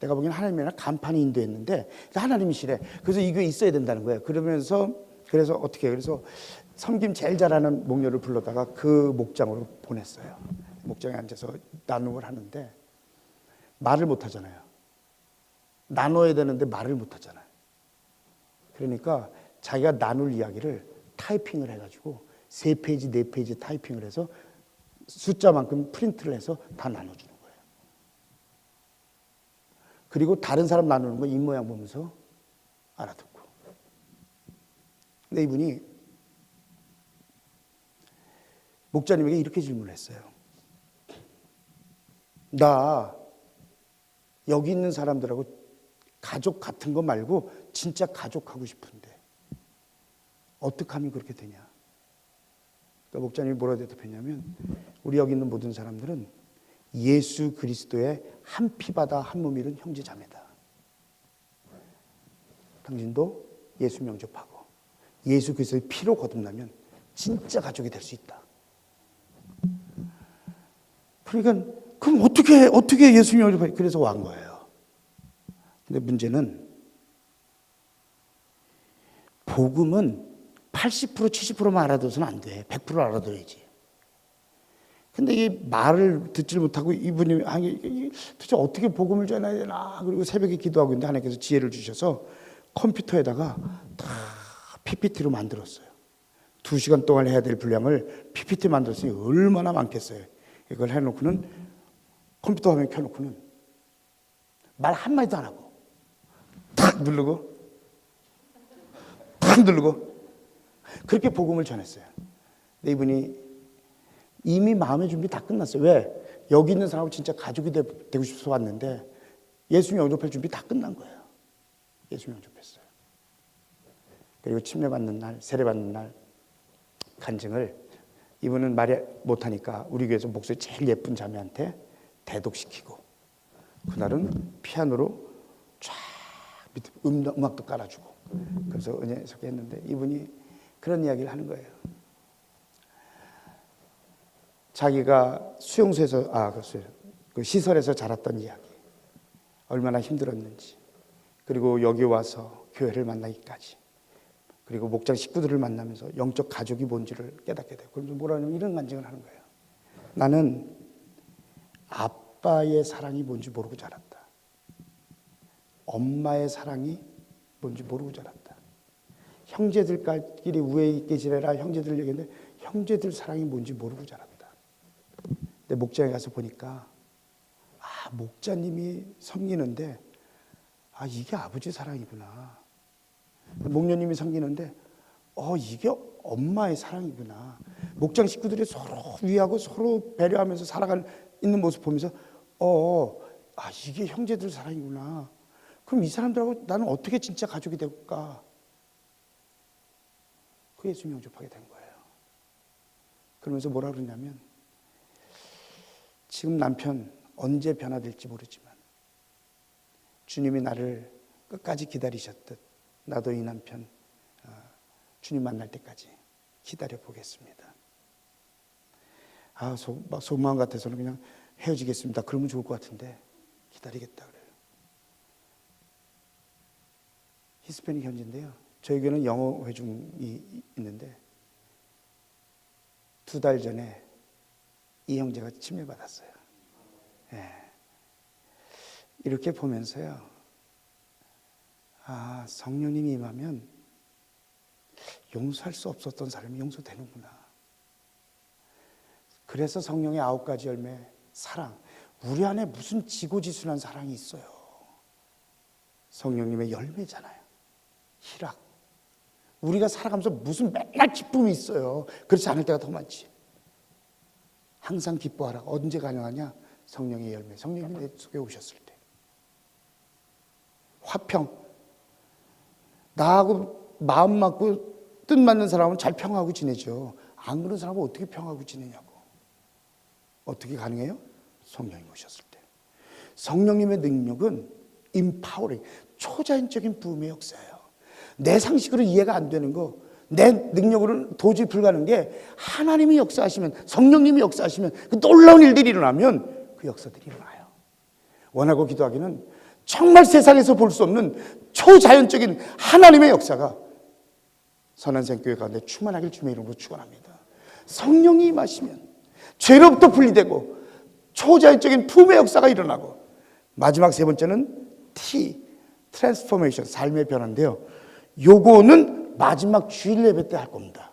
내가 보기엔 하나님이 아니라 간판이 인도했는데 하나님이시래. 그래서 이 교회 있어야 된다는 거예요. 그래서 어떻게 해요? 그래서 섬김 제일 잘하는 목녀를 불러다가 그 목장으로 보냈어요. 목장에 앉아서 나눔을 하는데 말을 못 하잖아요. 나눠야 되는데 말을 못 하잖아요. 그러니까 자기가 나눌 이야기를 타이핑을 해가지고 3페이지, 4페이지 타이핑을 해서 숫자만큼 프린트를 해서 다 나눠주는 거예요. 그리고 다른 사람 나누는 거 입모양 보면서 알아듣고. 근데 이분이 목자님에게 이렇게 질문을 했어요. 나 여기 있는 사람들하고 가족 같은 거 말고 진짜 가족하고 싶은데 어떻게 하면 그렇게 되냐. 그러니까 목자님이 뭐라 대답했냐면 우리 여기 있는 모든 사람들은 예수 그리스도의 한 피바다 한 몸 이룬 형제 자매다. 당신도 예수 영접하고 예수 그리스도의 피로 거듭나면 진짜 가족이 될 수 있다. 그러니까 그럼 어떻게 예수 영접하지? 그래서 왔 거예요. 근데 문제는 복음은 80% 70%만 알아둬서는 안 돼. 100% 알아둬야지. 근데 이 말을 듣질 못하고 이분이 도대체 어떻게 복음을 전해야 되나. 그리고 새벽에 기도하고 있는데 하나님께서 지혜를 주셔서 컴퓨터에다가 다 PPT로 만들었어요. 2시간 동안 해야 될 분량을 PPT 만들었으니 얼마나 많겠어요. 이걸 해놓고는 컴퓨터 화면 켜놓고는 말 한마디도 안 하고 탁 누르고 그렇게 복음을 전했어요. 근데 이분이 이미 마음의 준비 다 끝났어요. 왜? 여기 있는 사람하고 진짜 가족이 되고 싶어서 왔는데 예수 영접할 준비 다 끝난 거예요. 예수 영접했어요. 그리고 침례받는 날, 세례받는 날 간증을 이분은 말이 못하니까 우리 교회에서 목소리 제일 예쁜 자매한테 대독시키고 그날은 피아노로 쫙 밑에 음악도 깔아주고 그래서 은혜 소개했는데 이분이 그런 이야기를 하는 거예요. 자기가 수용소에서 그 시설에서 자랐던 이야기 얼마나 힘들었는지 그리고 여기 와서 교회를 만나기까지 그리고 목장 식구들을 만나면서 영적 가족이 뭔지를 깨닫게 되고 그러면서 뭐라 하냐면 이런 간증을 하는 거예요. 나는 아빠의 사랑이 뭔지 모르고 자랐다. 엄마의 사랑이 뭔지 모르고 자랐다. 형제들끼리 우애 있게 지내라 형제들 얘기했는데 형제들 사랑이 뭔지 모르고 자랐다. 근데 목장에 가서 보니까 목자님이 섬기는데 이게 아버지 사랑이구나. 목녀님이 섬기는데 이게 엄마의 사랑이구나. 목장 식구들이 서로 위하고 서로 배려하면서 살아가는 있는 모습 보면서 이게 형제들 사랑이구나. 그럼 이 사람들하고 나는 어떻게 진짜 가족이 될까? 그 예수 영접하게 된 거예요. 그러면서 뭐라 그러냐면 지금 남편 언제 변화될지 모르지만 주님이 나를 끝까지 기다리셨듯 나도 이 남편 주님 만날 때까지 기다려 보겠습니다. 막 속마음 같아서는 그냥 헤어지겠습니다. 그러면 좋을 것 같은데 기다리겠다 그래요. 히스패닉 현지인데요. 저희 교회는 영어 회중이 있는데 2달 전에 이 형제가 침례받았어요. 예. 이렇게 보면서요. 성령님이 임하면 용서할 수 없었던 사람이 용서되는구나. 그래서 성령의 9가지 열매, 사랑. 우리 안에 무슨 지고지순한 사랑이 있어요. 성령님의 열매잖아요. 희락. 우리가 살아가면서 무슨 맨날 기쁨이 있어요. 그렇지 않을 때가 더 많지. 항상 기뻐하라. 언제 가능하냐? 성령의 열매. 성령님이 내 속에 오셨을 때. 화평. 나하고 마음 맞고 뜻 맞는 사람은 잘 평하고 지내죠. 안 그런 사람은 어떻게 평하고 지내냐고. 어떻게 가능해요? 성령이 오셨을 때. 성령님의 능력은 empowering, 초자연적인 부흥의 역사예요. 내 상식으로 이해가 안 되는 거, 내 능력으로는 도저히 불가능한 게 하나님이 역사하시면, 성령님이 역사하시면, 그 놀라운 일들이 일어나면 그 역사들이 일어나요. 원하고 기도하기는 정말 세상에서 볼 수 없는 초자연적인 하나님의 역사가 선한생교회 가운데 충만하길 주님의 이름으로 축원합니다. 성령이 임하시면 죄로부터 분리되고 초자연적인 부흥의 역사가 일어나고, 마지막 세 번째는 트랜스포메이션, 삶의 변화인데요. 요거는 마지막 주일 예배 때 할 겁니다.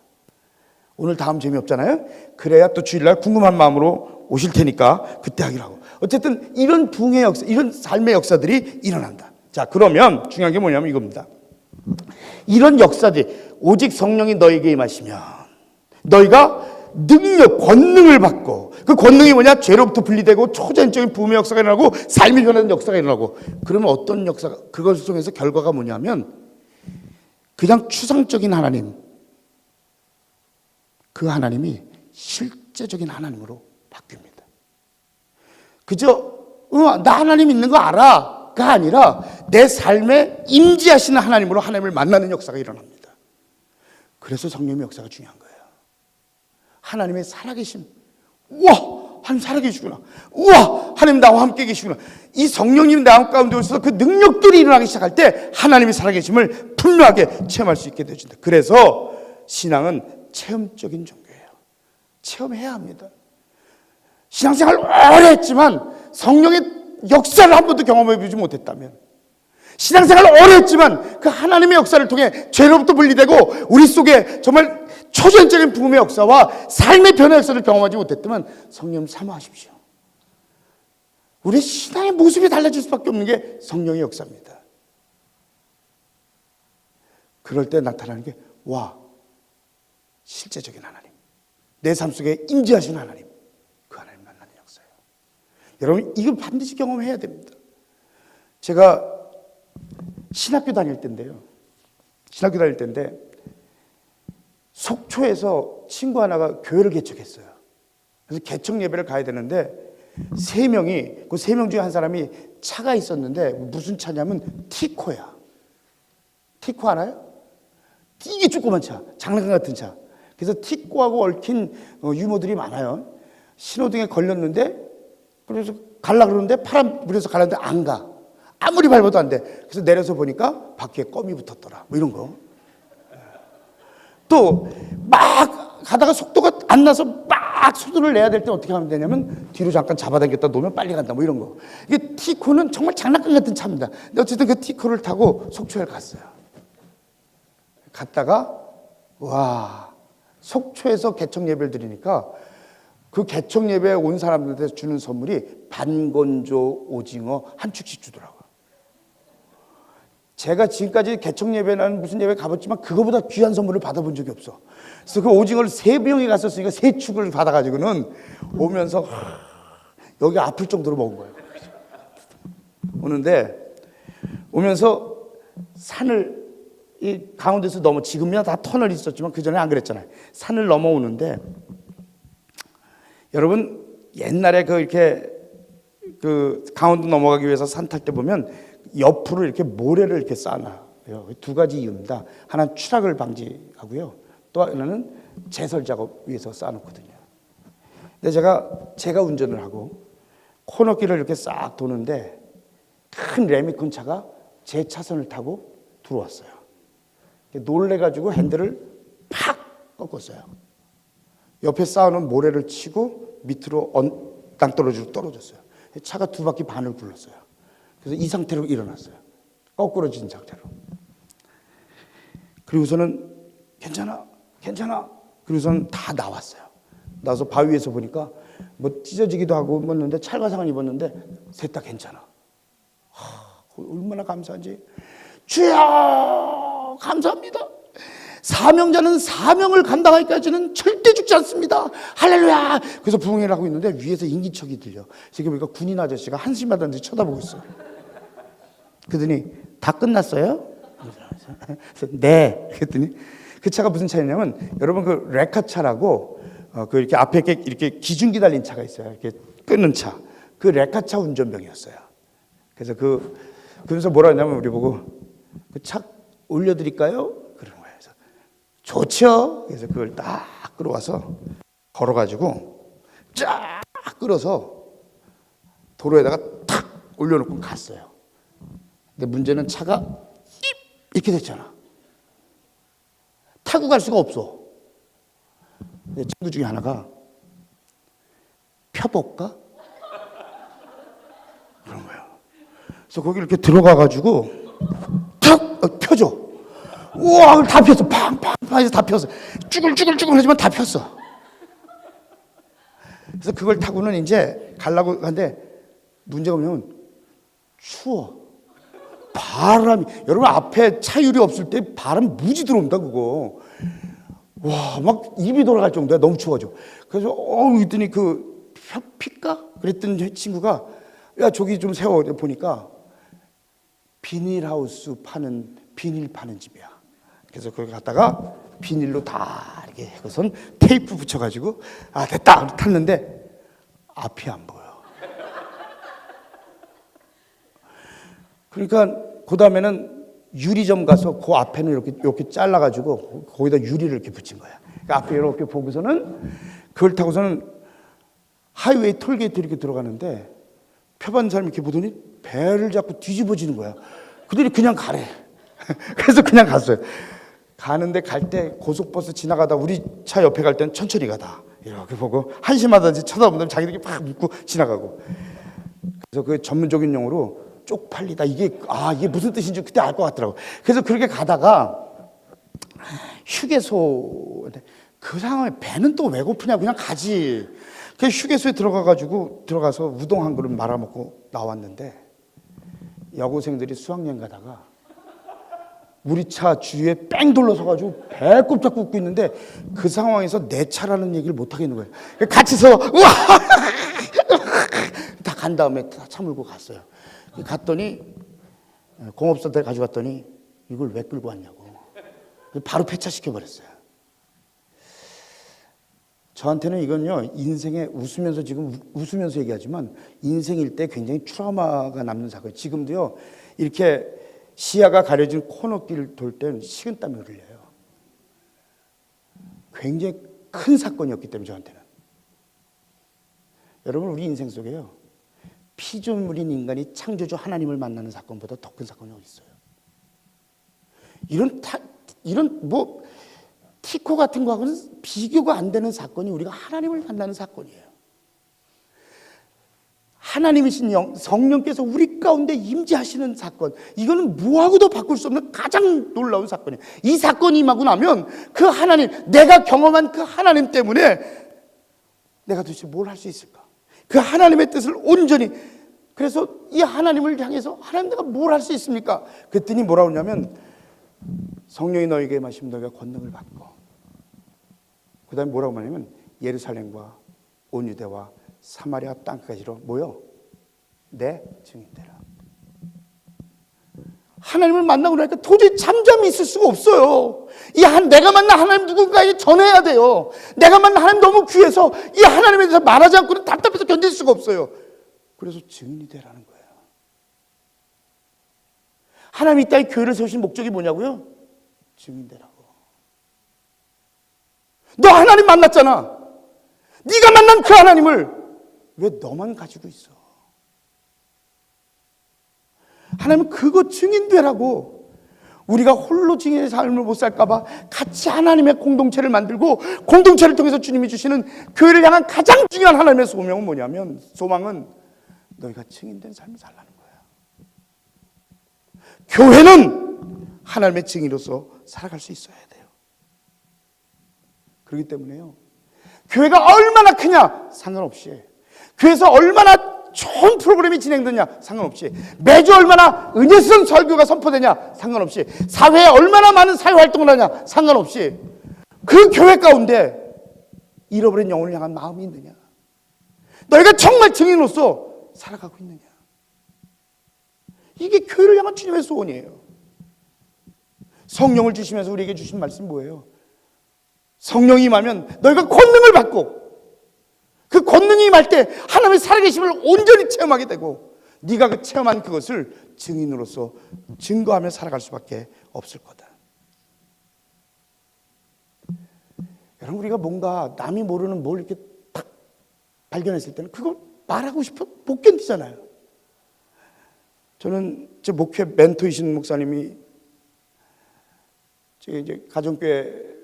오늘 다음 재미없잖아요. 그래야 또 주일날 궁금한 마음으로 오실 테니까 그때 하기로 하고. 어쨌든 이런 부흥의 역사, 이런 삶의 역사들이 일어난다. 자, 그러면 중요한 게 뭐냐면 이겁니다. 이런 역사들이 오직 성령이 너에게 임하시면 너희가 능력, 권능을 받고, 그 권능이 뭐냐? 죄로부터 분리되고 초자연적인 부흥의 역사가 일어나고 삶이 변하는 역사가 일어나고. 그러면 어떤 역사가, 그것 속에서 결과가 뭐냐면 그냥 추상적인 하나님, 그 하나님이 실제적인 하나님으로 바뀝니다. 그저 나 하나님 있는 거 알아 가 아니라 내 삶에 임재하시는 하나님으로 하나님을 만나는 역사가 일어납니다. 그래서 성령의 역사가 중요한 거예요. 하나님의 살아계심. 우와, 하나님 살아계시구나. 우와, 하나님 나와 함께 계시구나. 이 성령님 나 가운데 오셔서 그 능력들이 일어나기 시작할 때 하나님의 살아계심을 분명하게 체험할 수 있게 되어진다. 그래서 신앙은 체험적인 종교예요. 체험해야 합니다. 신앙생활 오래 했지만 성령의 역사를 한 번도 경험해보지 못했다면, 신앙생활 오래 했지만 그 하나님의 역사를 통해 죄로부터 분리되고 우리 속에 정말 초전적인 부흥의 역사와 삶의 변화의 역사를 경험하지 못했다면 성령 사모하십시오. 우리 신앙의 모습이 달라질 수밖에 없는 게 성령의 역사입니다. 그럴 때 나타나는 게 실제적인 하나님, 내 삶 속에 임재하신 하나님, 그 하나님 만나는 역사예요. 여러분 이거 반드시 경험해야 됩니다. 제가 신학교 다닐 때인데 속초에서 친구 하나가 교회를 개척했어요. 그래서 개척 예배를 가야 되는데 세 명이, 그 세 명 중에 한 사람이 차가 있었는데 무슨 차냐면 티코야. 티코 알아요? 되게 조그만 차, 장난감 같은 차. 그래서 티코하고 얽힌 유머들이 많아요. 신호등에 걸렸는데, 그래서 가려고 그러는데 파란불에서 가려는데 안 가. 아무리 밟아도 안 돼. 그래서 내려서 보니까 바퀴에 껌이 붙었더라. 뭐 이런 거. 또 막 가다가 속도가 안 나서 막 속도를 내야 될 때 어떻게 하면 되냐면 뒤로 잠깐 잡아당겼다 놓으면 빨리 간다. 뭐 이런 거. 이게 티코는 정말 장난감 같은 차입니다. 근데 어쨌든 그 티코를 타고 속초에 갔어요. 갔다가 속초에서 개척 예배를 드리니까 그 개척 예배에 온 사람들한테 주는 선물이 반건조 오징어 한 축씩 주더라고요. 제가 지금까지 개척 예배는 무슨 예배 가봤지만 그거보다 귀한 선물을 받아본 적이 없어. 그래서 그 오징어를 3병에 갔었으니까 3축을 받아가지고는 오면서 여기 아플 정도로 먹은 거예요. 오는데 오면서 산을 이 가운데서 지금이야 다 터널이 있었지만 그 전에 안 그랬잖아요. 산을 넘어오는데 여러분 옛날에 이렇게 강원도 넘어가기 위해서 산 탈 때 보면 옆으로 이렇게 모래를 이렇게 쌓아놔요. 2가지 이유입니다. 하나는 추락을 방지하고요. 또 하나는 제설 작업 위해서 쌓아놓거든요. 근데 제가 운전을 하고 코너길을 이렇게 싹 도는데 큰 레미콘 차가 제 차선을 타고 들어왔어요. 놀래가지고 핸들을 팍 꺾었어요. 옆에 쌓아놓은 모래를 치고 밑으로 땅떨어지로 떨어졌어요. 차가 두 바퀴 반을 굴렀어요. 그래서 이 상태로 일어났어요. 거꾸러진 상태로. 그리고서는 괜찮아. 그리고서는 다 나왔어요. 나와서 바위 위에서 보니까 뭐 찢어지기도 하고 뭐였는데 찰과상을 입었는데 셋 다 괜찮아. 얼마나 감사한지. 주여 감사합니다. 사명자는 사명을 감당하기까지는 절대 죽지 않습니다. 할렐루야. 그래서 부흥회를 하고 있는데 위에서 인기척이 들려. 지금 보니까 군인 아저씨가 한심하다는지 쳐다보고 있어요. 그러더니 다 끝났어요? 네. 그랬더니 그 차가 무슨 차냐면 여러분 그 레카차라고 그 이렇게 앞에 이렇게 기중기 달린 차가 있어요. 이렇게 끄는 차. 그 레카차 운전병이었어요. 그래서 그래서 뭐라 하냐면 우리 보고 그 차 올려드릴까요? 그러는 거예요. 그래서 좋죠. 그래서 그걸 딱 끌어와서 걸어가지고 쫙 끌어서 도로에다가 탁 올려놓고 갔어요. 근데 문제는 차가 이렇게 됐잖아. 타고 갈 수가 없어. 내 친구 중에 하나가 펴볼까? 그런 거예요. 그래서 거기 이렇게 들어가가지고 탁 펴줘. 우와, 다 폈어. 팡팡팡 해서 다 폈어. 쭈글쭈글 하지만 다 폈어. 그래서 그걸 타고는 이제 가려고 하는데 문제가 뭐냐면 추워. 바람이, 여러분 앞에 차율이 없을 때 바람 무지 들어온다 그거. 와, 막 입이 돌아갈 정도야. 너무 추워져. 그래서 그랬더니 필까? 그랬더니 친구가 야 저기 좀 세워. 보니까 비닐하우스 비닐 파는 집이야. 그래서 거기 갔다가 비닐로 다 이렇게 해서선 테이프 붙여가지고 됐다 탔는데 앞이 안 보여. 그러니까 그 다음에는 유리점 가서 그 앞에는 이렇게 잘라가지고 거기다 유리를 이렇게 붙인 거야. 그러니까 앞에 이렇게 보고서는 그걸 타고서는 하이웨이 톨게이트 이렇게 들어가는데 표반 사람이 이렇게 보더니 배를 잡고 뒤집어지는 거야. 그들이 그냥 가래. 그래서 그냥 갔어요. 가는데 갈 때 고속버스 지나가다 우리 차 옆에 갈 때는 천천히 가다. 이렇게 보고 한심하다든지 쳐다보면 자기들이 막 묻고 지나가고. 그래서 그 전문적인 용어로 쪽팔리다. 이게 무슨 뜻인지 그때 알 것 같더라고. 그래서 그렇게 가다가 휴게소, 그 상황에 배는 또 왜 고프냐. 그냥 가지. 그 휴게소에 들어가서 우동 한 그릇 말아먹고 나왔는데 여고생들이 수학여행 가다가 우리 차 주위에 뺑 둘러서가지고 배꼽 잡고 웃고 있는데 그 상황에서 내 차라는 얘기를 못 하겠는 거예요. 같이 서 우와 다 간 다음에 다 차 몰고 갔어요. 갔더니 공업사한테 가져갔더니 이걸 왜 끌고 왔냐고. 바로 폐차시켜 버렸어요. 저한테는 이건요, 인생에 웃으면서 얘기하지만 인생일 때 굉장히 트라우마가 남는 사건. 지금도요, 이렇게 시야가 가려진 코너길을 돌 때는 식은땀이 흘려요. 굉장히 큰 사건이었기 때문에 저한테는. 여러분, 우리 인생 속에요, 피조물인 인간이 창조주 하나님을 만나는 사건보다 더 큰 사건이 어디 있어요? 이런 티코 같은 거하고는 비교가 안 되는 사건이 우리가 하나님을 만나는 사건이에요. 하나님이신 성령께서 우리 가운데 임재하시는 사건, 이거는 뭐하고도 바꿀 수 없는 가장 놀라운 사건이에요. 이 사건이 임하고 나면 그 하나님, 내가 경험한 그 하나님 때문에 내가 도대체 뭘 할 수 있을까? 그 하나님의 뜻을 온전히, 그래서 이 하나님을 향해서 하나님 내가 뭘 할 수 있습니까? 그랬더니 뭐라고 하냐면 성령이 너에게 마시면 너희가 권능을 받고, 그 다음에 뭐라고 하냐면 예루살렘과 온 유대와 사마리아 땅까지로 모여 내 증인되라. 하나님을 만나고 나니까 도저히 잠잠히 있을 수가 없어요. 내가 만난 하나님 누군가에게 전해야 돼요. 내가 만난 하나님 너무 귀해서 이 하나님에 대해서 말하지 않고는 답답해서 견딜 수가 없어요. 그래서 증인이 되라는 거예요. 하나님이 이 땅에 교회를 세우신 목적이 뭐냐고요? 증인 되라고. 너 하나님 만났잖아. 네가 만난 그 하나님을 왜 너만 가지고 있어? 하나님은 그거 증인되라고. 우리가 홀로 증인의 삶을 못 살까봐 같이 하나님의 공동체를 만들고, 공동체를 통해서 주님이 주시는 교회를 향한 가장 중요한 하나님의 소명은 뭐냐면, 소망은 너희가 증인된 삶을 살라는 거야. 교회는 하나님의 증인으로서 살아갈 수 있어야 돼요. 그렇기 때문에요, 교회가 얼마나 크냐 상관없이, 교회에서 얼마나 좋은 프로그램이 진행되냐 상관없이, 매주 얼마나 은혜스러운 설교가 선포되냐 상관없이, 사회에 얼마나 많은 사회활동을 하냐 상관없이, 그 교회 가운데 잃어버린 영혼을 향한 마음이 있느냐, 너희가 정말 증인으로서 살아가고 있느냐, 이게 교회를 향한 주님의 소원이에요. 성령을 주시면서 우리에게 주신 말씀이 뭐예요? 성령이 임하면 너희가 권능을 받고, 그 권능이 임할 때 하나님의 살아계심을 온전히 체험하게 되고, 네가 그 체험한 그것을 증인으로서 증거하며 살아갈 수밖에 없을 거다. 여러분, 우리가 뭔가 남이 모르는 뭘 이렇게 딱 발견했을 때는 그걸 말하고 싶어 못 견디잖아요. 저는 제 목회 멘토이신 목사님이, 제 이제 가정교회,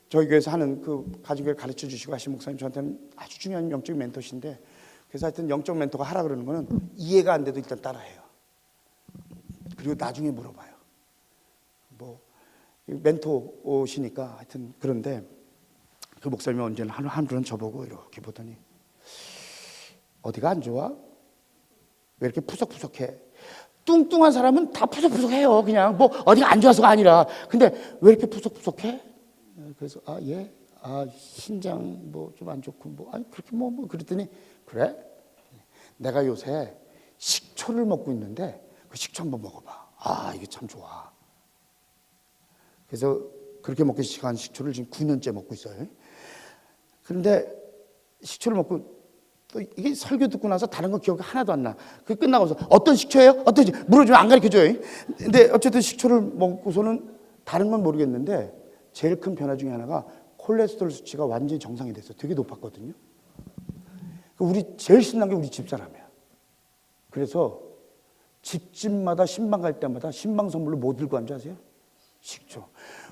저희 교회에서 하는 그 가정교회 가르쳐 주시고 하신 목사님, 저한테는 아주 중요한 영적 멘토신데, 그래서 하여튼 영적 멘토가 하라 그러는 거는 이해가 안 돼도 일단 따라해요. 그리고 나중에 물어봐요. 뭐 멘토시니까 하여튼. 그런데 그 목사님이 언제나 한 분은 저보고 이렇게 보더니, 어디가 안 좋아? 왜 이렇게 푸석푸석해? 뚱뚱한 사람은 다 푸석푸석해요. 그냥 뭐 어디가 안 좋아서가 아니라. 근데 왜 이렇게 푸석푸석해? 그래서 예, 신장 뭐 좀 안 좋고 뭐 아니 그렇게 뭐 그랬더니, 그래? 내가 요새 식초를 먹고 있는데 그 식초 한번 먹어봐. 이게 참 좋아. 그래서 그렇게 먹기 시작한 식초를 지금 9년째 먹고 있어요. 그런데 식초를 먹고 또 이게 설교 듣고 나서 다른 거 기억이 하나도 안 나. 그 끝나고서 어떤 식초예요? 어떤지 물어주면 안 가르쳐줘요. 근데 어쨌든 식초를 먹고서는 다른 건 모르겠는데, 제일 큰 변화 중에 하나가 콜레스테롤 수치가 완전히 정상이 됐어요. 되게 높았거든요. 우리 제일 신난 게 우리 집사람이야. 그래서 집집마다 신방 갈 때마다 신방 선물로 뭐 들고 간 줄 아세요? 식초.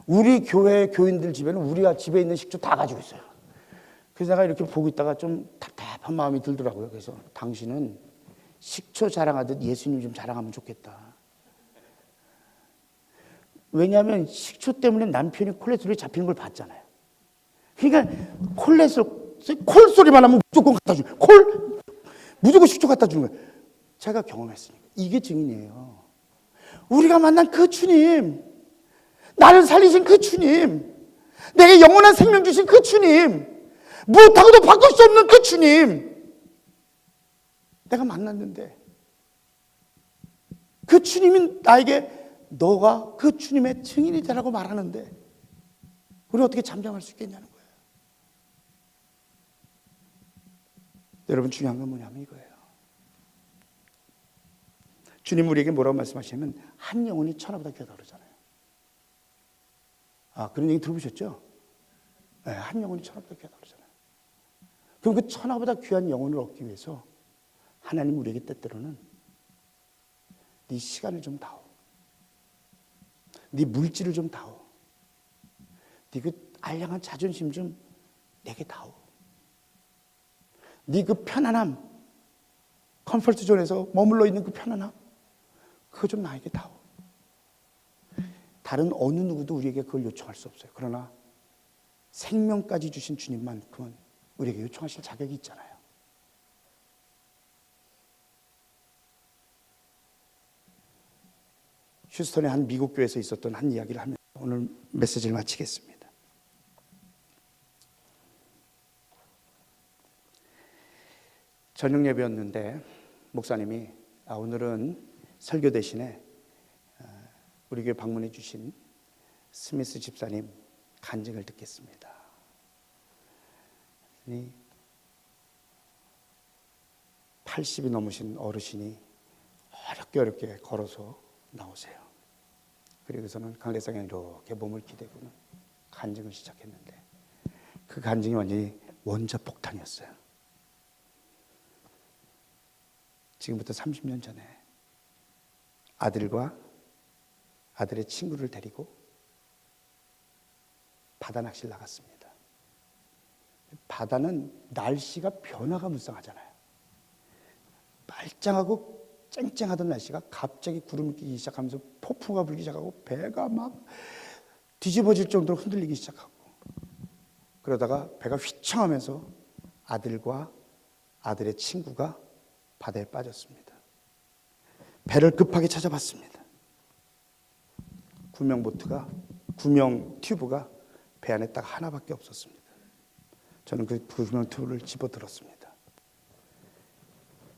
우리 교회 교인들 집에는 우리가 집에 있는 식초 다 가지고 있어요. 그래서 내가 이렇게 보고 있다가 좀 답답한 마음이 들더라고요. 그래서 당신은 식초 자랑하듯 예수님 좀 자랑하면 좋겠다. 왜냐하면 식초 때문에 남편이 콜레스테롤이 잡히는 걸 봤잖아요. 그러니까 콜 소리만 하면 무조건 갖다 주는 거예요. 무조건 식초 갖다 주는 거예요. 제가 경험했으니까. 이게 증인이에요. 우리가 만난 그 주님, 나를 살리신 그 주님, 내게 영원한 생명 주신 그 주님, 무엇하고도 바꿀 수 없는 그 주님, 내가 만났는데 그 주님이 나에게 너가 그 주님의 증인이 되라고 말하는데 우리 어떻게 잠잠할 수 있겠냐는 거예요. 여러분, 중요한 건 뭐냐면 이거예요. 주님 우리에게 뭐라고 말씀하시냐면, 한 영혼이 천하보다 귀하다 그러잖아요. 그런 얘기 들어보셨죠? 네, 한 영혼이 천하보다 귀하다 그러잖아요. 그럼 그 천하보다 귀한 영혼을 얻기 위해서 하나님 우리에게 때때로는 네 시간을 좀 다오, 네 물질을 좀 다오, 네 그 알량한 자존심 좀 내게 다오, 네 그 편안함, 컴포트 존에서 머물러 있는 그 편안함, 그거 좀 나에게 다오. 다른 어느 누구도 우리에게 그걸 요청할 수 없어요. 그러나 생명까지 주신 주님만큼은 우리에게 요청하실 자격이 있잖아요. 휴스턴의 한 미국 교회에서 있었던 한 이야기를 하면서 오늘 메시지를 마치겠습니다. 저녁 예배였는데 목사님이 오늘은 설교 대신에 우리 교회 방문해 주신 스미스 집사님 간증을 듣겠습니다. 80이 넘으신 어르신이 어렵게 걸어서 나오세요. 그리고서는 강대상에 이렇게 몸을 기대고는 간증을 시작했는데, 그 간증이 완전히 원자폭탄이었어요. 지금부터 30년 전에 아들과 아들의 친구를 데리고 바다 낚시를 나갔습니다. 바다는 날씨가 변화가 무쌍하잖아요. 말짱하고 쨍쨍하던 날씨가 갑자기 구름이 끼기 시작하면서 폭풍가 불기 시작하고 배가 막 뒤집어질 정도로 흔들리기 시작하고, 그러다가 배가 휘청하면서 아들과 아들의 친구가 바다에 빠졌습니다. 배를 급하게 찾아봤습니다. 구명 튜브가 배 안에 딱 하나밖에 없었습니다. 저는 그 구명 튜브를 집어들었습니다.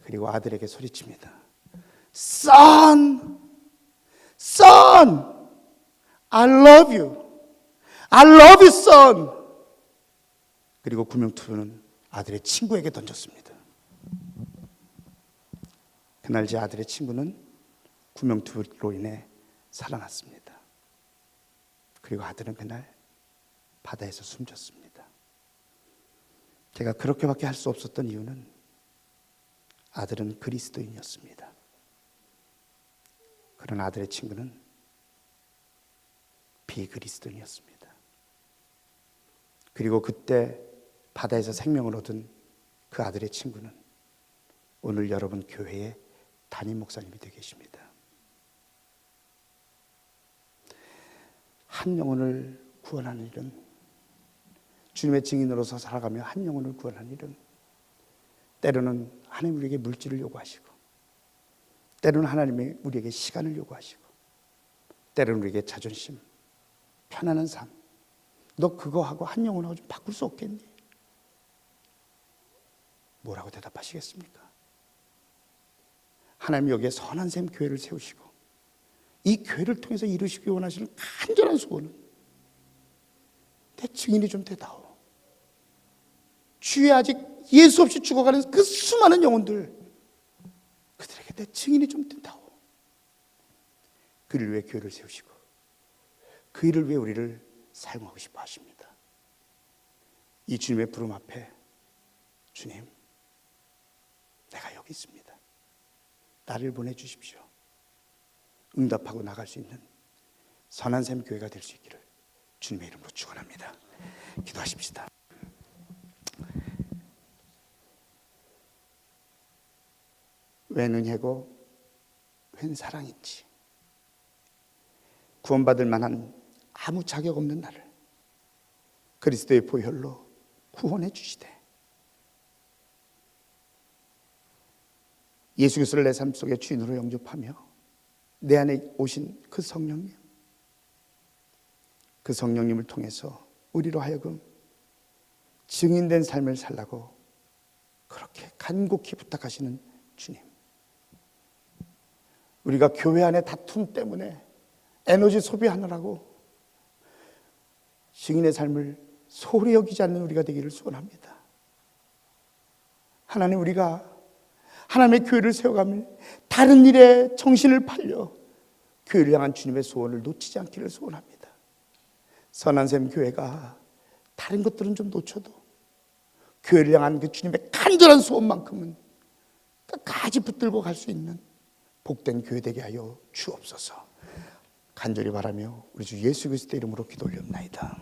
그리고 아들에게 소리칩니다. Son! Son! I love you! I love you, son! 그리고 구명 튜브는 아들의 친구에게 던졌습니다. 그날 제 아들의 친구는 구명 튜브로 인해 살아났습니다. 그리고 아들은 그날 바다에서 숨졌습니다. 제가 그렇게밖에 할 수 없었던 이유는 아들은 그리스도인이었습니다. 그런 아들의 친구는 비그리스도인이었습니다. 그리고 그때 바다에서 생명을 얻은 그 아들의 친구는 오늘 여러분 교회의 담임 목사님이 되어 계십니다. 한 영혼을 구원하는 일은, 주님의 증인으로서 살아가며 한 영혼을 구원하는 일은 때로는 하나님 우리에게 물질을 요구하시고, 때로는 하나님이 우리에게 시간을 요구하시고, 때로는 우리에게 자존심, 편안한 삶, 너 그거 하고 한 영혼하고 좀 바꿀 수 없겠니? 뭐라고 대답하시겠습니까? 하나님이 여기에 선한 샘 교회를 세우시고 이 교회를 통해서 이루시기 원하시는 간절한 소원은 내 증인이 좀 되다오. 주위에 아직 예수 없이 죽어가는 그 수많은 영혼들, 그들에게 내 증인이 좀 된다오. 그 일을 위해 교회를 세우시고 그 일을 위해 우리를 사용하고 싶어 하십니다. 이 주님의 부름 앞에, 주님, 내가 여기 있습니다. 나를 보내주십시오. 응답하고 나갈 수 있는 선한 샘 교회가 될 수 있기를 주님의 이름으로 축원합니다. 기도하십시다. 웬 은혜고 웬 사랑인지, 구원받을 만한 아무 자격 없는 나를 그리스도의 보혈로 구원해 주시되, 예수 그리스도를 내 삶 속에 주인으로 영접하며 내 안에 오신 그 성령님, 그 성령님을 통해서 우리로 하여금 증인된 삶을 살라고 그렇게 간곡히 부탁하시는 주님, 우리가 교회 안의 다툼 때문에 에너지 소비하느라고 증인의 삶을 소홀히 여기지 않는 우리가 되기를 소원합니다. 하나님, 우리가 하나님의 교회를 세워가며 다른 일에 정신을 팔려 교회를 향한 주님의 소원을 놓치지 않기를 소원합니다. 선한 샘 교회가 다른 것들은 좀 놓쳐도 교회를 향한 그 주님의 간절한 소원만큼은 끝까지 붙들고 갈 수 있는 복된 교회 되게 하여 주옵소서. 간절히 바라며 우리 주 예수 그리스도의 이름으로 기도 올렸나이다.